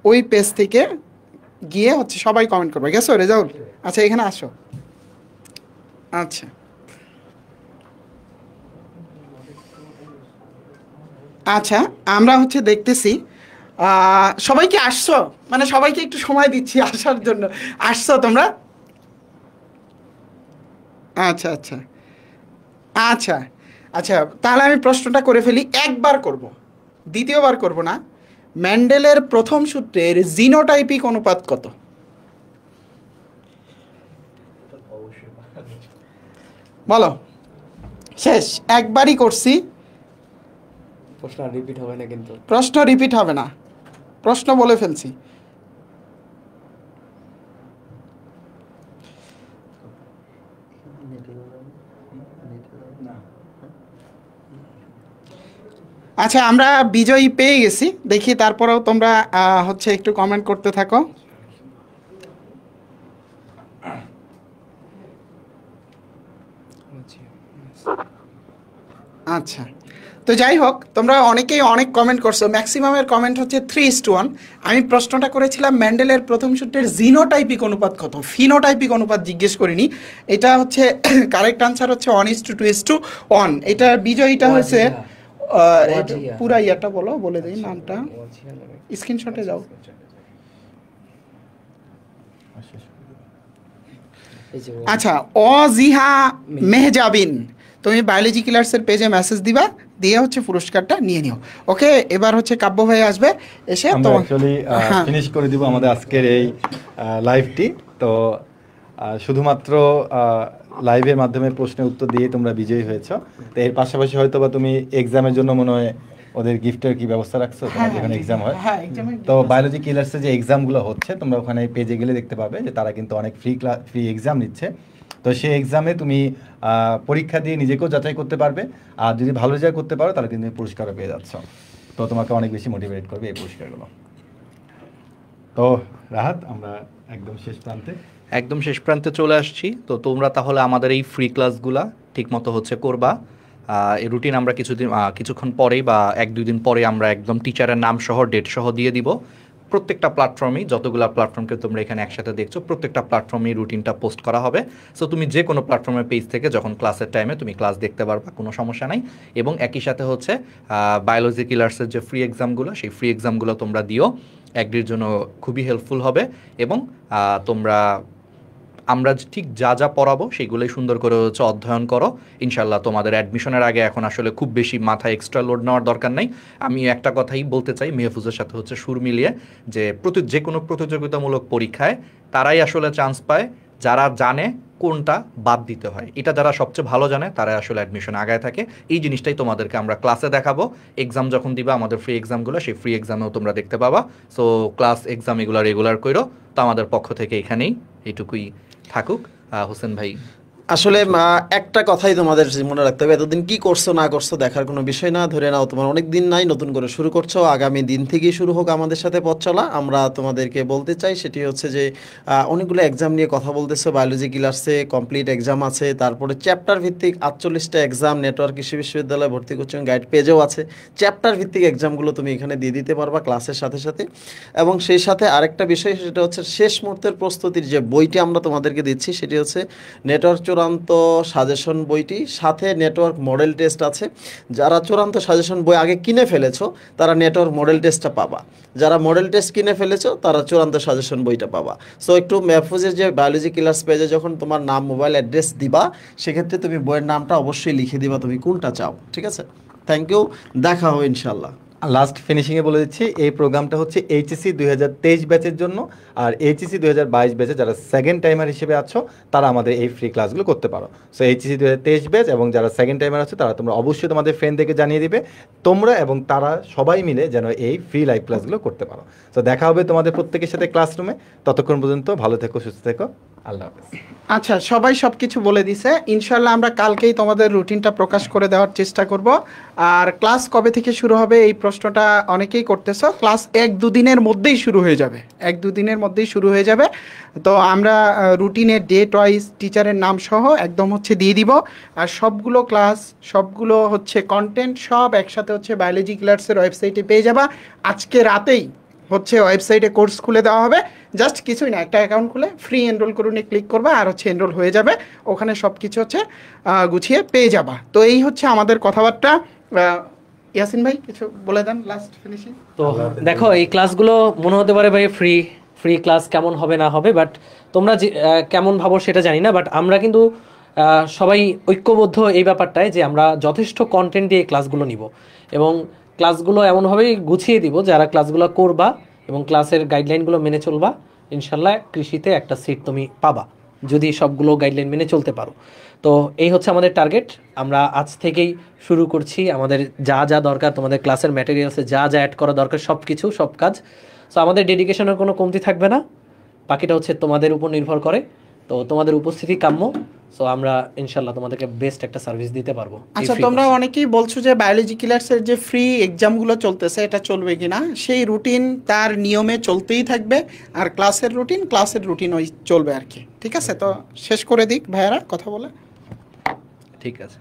ওই পেজ থেকে গিয়ে হচ্ছে সবাই কমেন্ট করবে। গেছো রেজাউল? আচ্ছা, এখানে আসো। আচ্ছা আচ্ছা, আমরা হচ্ছে দেখতেছি সবাইকে আসছো, মানে সবাইকে একটু সময় দিচ্ছি আসার জন্য। আসছো তোমরা? আচ্ছা আচ্ছা আচ্ছা আচ্ছা, তাহলে আমি প্রশ্নটা করে ফেলি, একবার করব, দ্বিতীয়বার করব না। মেন্ডেলের প্রথম সূত্রের জিনোটাইপিক অনুপাত কত? বলো। শেষ, একবারই করছি, প্রশ্ন রিপিট হবে না কিন্তু। প্রশ্ন রিপিট হবে না, প্রশ্ন বলে ফেলছি। আচ্ছা, আমরা বিজয়ী পেয়ে গেছি, দেখি তারপরেও তোমরা হচ্ছে একটু কমেন্ট করতে থাকো। আচ্ছা, তো যাই হোক, তোমরা অনেকেই অনেক কমেন্ট করছো, ম্যাক্সিমামের কমেন্ট হচ্ছে 3:1। আমি প্রশ্নটা করেছিলাম মেন্ডেলের প্রথম সূত্রের জিনোটাইপিক অনুপাত কত, ফিনোটাইপিক অনুপাত জিজ্ঞেস করিনি। এটা হচ্ছে কারেক্ট আনসার হচ্ছে 1:2:1। এটা বিজয়ীটা হয়েছে পুরা ইয়াটা বলে দিই নামটা, স্ক্রিনশটে যাও। আচ্ছা, অজিহা মেহজাবিন, তুমি বায়োলজি কিলার্সের পেজে মেসেজ দিবা, দিয়ে হচ্ছে পুরস্কারটা নিয়ে নিও। ওকে, এবার হচ্ছে কাব্য ভাই আসবে, এসে আমরা অ্যাকচুয়ালি ফিনিশ করে দিব আমাদের আজকের এই লাইভটি। তো শুধুমাত্র লাইভের মাধ্যমে প্রশ্নের উত্তর দিয়ে তোমরা বিজয়ী হয়েছো। তো এর পাশাপাশি হয়তো বা তুমি এক্সামের জন্য মনে হয় ওদের গিফটের কি ব্যবস্থা রাখছো, তোমার যেখানে এক্সাম হয়? তো বায়োলজি কিলার্সে যে এক্সামগুলো হচ্ছে তোমরা ওখানে পেজে গেলে দেখতে পাবে যে তারা কিন্তু অনেক ফ্রি এক্সাম নিচ্ছে। তো সেই এক্সামে তুমি পরীক্ষা দিয়ে নিজেকেও যাচাই করতে পারবে, আর যদি ভালো রেজাল্ট করতে পারো তাহলে কিন্তু তুমি পুরস্কারও পেয়ে যাচ্ছ। তো তোমাকে অনেক বেশি মোটিভেট করবে এই পুরস্কারগুলো। তো রাহাত, আমরা একদম শেষ প্রান্তে চলে আসছি। তো তোমরা তাহলে আমাদের এই ফ্রি ক্লাসগুলা ঠিকমতো হচ্ছে করবা, এই রুটিন আমরা কিছুক্ষণ পরেই বা 1-2 দিন পরে আমরা একদম টিচারের নাম সহ ডেট সহ দিয়ে দিব। প্রত্যেকটা প্ল্যাটফর্মেই, যতগুলো প্ল্যাটফর্মকে তোমরা এখানে একসাথে দেখছো, প্রত্যেকটা প্ল্যাটফর্মেই রুটিনটা পোস্ট করা হবে। সো তুমি যে কোনো প্ল্যাটফর্মের পেজ থেকে যখন ক্লাসের টাইমে তুমি ক্লাস দেখতে পারবা, কোনো সমস্যা নাই। এবং একই সাথে হচ্ছে বায়োলজি কিলার্সের যে ফ্রি এক্সামগুলো, সেই ফ্রি এক্সামগুলো তোমরা দিও, এগ্রির জন্য খুবই হেল্পফুল হবে। এবং আমরা ঠিক যা যা পড়াবো সেগুলোই সুন্দর করে হচ্ছে অধ্যয়ন করো। ইনশাল্লাহ তোমাদের অ্যাডমিশনের আগে এখন আসলে খুব বেশি মাথায় এক্সট্রা লোড নেওয়ার দরকার নেই। আমি একটা কথাই বলতে চাই মেহফুজের সাথে হচ্ছে সুর মিলিয়ে, যে কোনো প্রতিযোগিতামূলক পরীক্ষায় তারাই আসলে চান্স পায় যারা জানে কোনটা বাদ দিতে হয়। এটা যারা সবচেয়ে ভালো জানে তারাই আসলে অ্যাডমিশন আগায় থাকে। এই জিনিসটাই তোমাদেরকে আমরা ক্লাসে দেখাবো। এক্সাম যখন দিবা, আমাদের ফ্রি এক্সামগুলো, সেই ফ্রি এক্সামেও তোমরা দেখতে পাবা। সো ক্লাস এক্সাম এগুলো রেগুলার করো। তো আমাদের পক্ষ থেকে এখানেই এইটুকুই থাকুক। হোসেন ভাই, আসলে একটা কথাই তোমাদের মনে রাখতে হবে, এতদিন কি করছো না করছো দেখার কোনো বিষয় না। ধরে নাও তোমার অনেক দিন নাই, নতুন করে শুরু করছো, আগামী দিন থেকেই শুরু হোক আমাদের সাথে পথ চলা। আমরা তোমাদেরকে বলতে চাই সেটি হচ্ছে যে অনেকগুলো এক্সাম নিয়ে কথা বলতেছো। বায়োলজি ক্লাসে কমপ্লিট এক্সাম আছে, তারপরে চ্যাপ্টার ভিত্তিক 48টা এক্সাম নেটওয়ার্ক কৃষি বিশ্ববিদ্যালয় ভর্তি কোচিং গাইড পেজেও আছে। চ্যাপ্টার ভিত্তিক এক্সামগুলো তুমি এখানে দিয়ে দিতে পারবা ক্লাসের সাথে সাথে। এবং সেই সাথে আরেকটা বিষয়, সেটা হচ্ছে শেষ মুহূর্তের প্রস্তুতির যে বইটি আমরা তোমাদেরকে দিচ্ছি, সেটি হচ্ছে নেটওয়ার্ক চূড়ান্ত সাজেশন বইটি, সাথে নেটওয়ার্ক মডেল টেস্ট আছে। যারা চূড়ান্ত সাজেশন বই আগে কিনে ফেলেছো তারা নেটওয়ার্ক মডেল টেস্টটা পাবা, যারা মডেল টেস্ট কিনে ফেলেছো তারা চূড়ান্ত সাজেশন বইটা পাবা। সো একটু মেহফুজের যে বায়োলজি ক্লাস পেজে যখন তোমার নাম, মোবাইল অ্যাড্রেস দিবা, সেক্ষেত্রে তুমি বইয়ের নামটা অবশ্যই লিখে দিবা তুমি কোনটা চাও। ঠিক আছে, থ্যাংক ইউ, দেখা হবে ইনশাল্লাহ। লাস্ট ফিনিশিংয়ে বলে দিচ্ছি, এই প্রোগ্রামটা হচ্ছে এইচএসসি 2023 ব্যাচের জন্য। আর এইচএসসি 2022 ব্যাচে যারা সেকেন্ড টাইমার হিসেবে আছো তারা আমাদের এই ফ্রি ক্লাসগুলো করতে পারো। সো এইচএসসি 2023 ব্যাচ এবং যারা সেকেন্ড টাইমার আছে তারা তোমরা অবশ্যই তোমাদের ফ্রেন্ডদেরকে জানিয়ে দিবে, তোমরা এবং তারা সবাই মিলে যেন এই ফ্রি লাইভ ক্লাসগুলো করতে পারো। তো দেখা হবে তোমাদের প্রত্যেকের সাথে ক্লাসরুমে। ততক্ষণ পর্যন্ত ভালো থেকো, সুস্থ থেকো, আল্লাহ হাফেজ। আচ্ছা, সবাই সব কিছু বলে দিছে। ইনশাল্লাহ আমরা কালকেই তোমাদের রুটিনটা প্রকাশ করে দেওয়ার চেষ্টা করব। আর ক্লাস কবে থেকে শুরু হবে এই প্রশ্নটা অনেকেই করতেছো। ক্লাস 1-2 দিনের মধ্যেই শুরু হয়ে যাবে, 1-2 দিনের মধ্যেই শুরু হয়ে যাবে। তো আমরা রুটিনের ডেট ওয়াইজ টিচারের নাম সহ একদম হচ্ছে দিয়ে দিব। আর সবগুলো ক্লাস, সবগুলো হচ্ছে কন্টেন্ট সব একসাথে হচ্ছে বায়োলজি ক্লাসের ওয়েবসাইটে পেয়ে যাবা। আজকে রাতেই হচ্ছে ওয়েবসাইটে কোর্স খুলে দেওয়া হবে। জাস্ট কিছুই না, একটা অ্যাকাউন্ট খুলে ফ্রি এনরোল করুন ক্লিক করবা, আর হচ্ছে এনরোল হয়ে যাবে। ওখানে সব কিছু হচ্ছে গুছিয়ে পেয়ে যাবা। তো এই হচ্ছে আমাদের কথাবার্তা। ইয়াসিন ভাই কিছু বলে দেন লাস্ট ফিনিশিং। তো দেখো, এই ক্লাসগুলো মনে হতে পারে ভাই ফ্রি ক্লাস কেমন হবে না হবে, বাট তোমরা কেমন ভাবো সেটা জানি না। বাট আমরা কিন্তু সবাই ঐক্যবদ্ধ এই ব্যাপারটায় যে আমরা যথেষ্ট কন্টেন্ট দিয়ে এই ক্লাসগুলো নিব এবং ক্লাসগুলো এমনভাবেই গুছিয়ে দিব, যারা ক্লাসগুলো করবা এবং ক্লাসের গাইডলাইনগুলো মেনে চলবা, ইনশাল্লাহ কৃষিতে একটা সিট তুমি পাবা যদি সবগুলো গাইডলাইন মেনে চলতে পারো। তো এই হচ্ছে আমাদের টার্গেট। আমরা আজ থেকেই শুরু করছি আমাদের যা যা দরকার, তোমাদের ক্লাসের ম্যাটেরিয়ালসে যা যা অ্যাড করা দরকার সব কিছু, সব কাজ। সো আমাদের ডেডিকেশনের কোনো কমতি থাকবে না, বাকিটা হচ্ছে তোমাদের উপর নির্ভর করে। তো তোমাদের উপস্থিতি কাম্য। সো আমরা ইনশাল্লাহ তোমাদেরকে বেস্ট একটা সার্ভিস দিতে পারবো। আচ্ছা, তোমরা অনেকেই বলছো যে বায়োলজি ক্লাসের যে ফ্রি এক্সামগুলো চলতেছে এটা চলবে কিনা। সেই রুটিন তার নিয়মে চলতেই থাকবে, আর ক্লাসের রুটিন ওই চলবে আর কি। ঠিক আছে, তো শেষ করে দিক ভাইয়ারা কথা বলে। ঠিক আছে।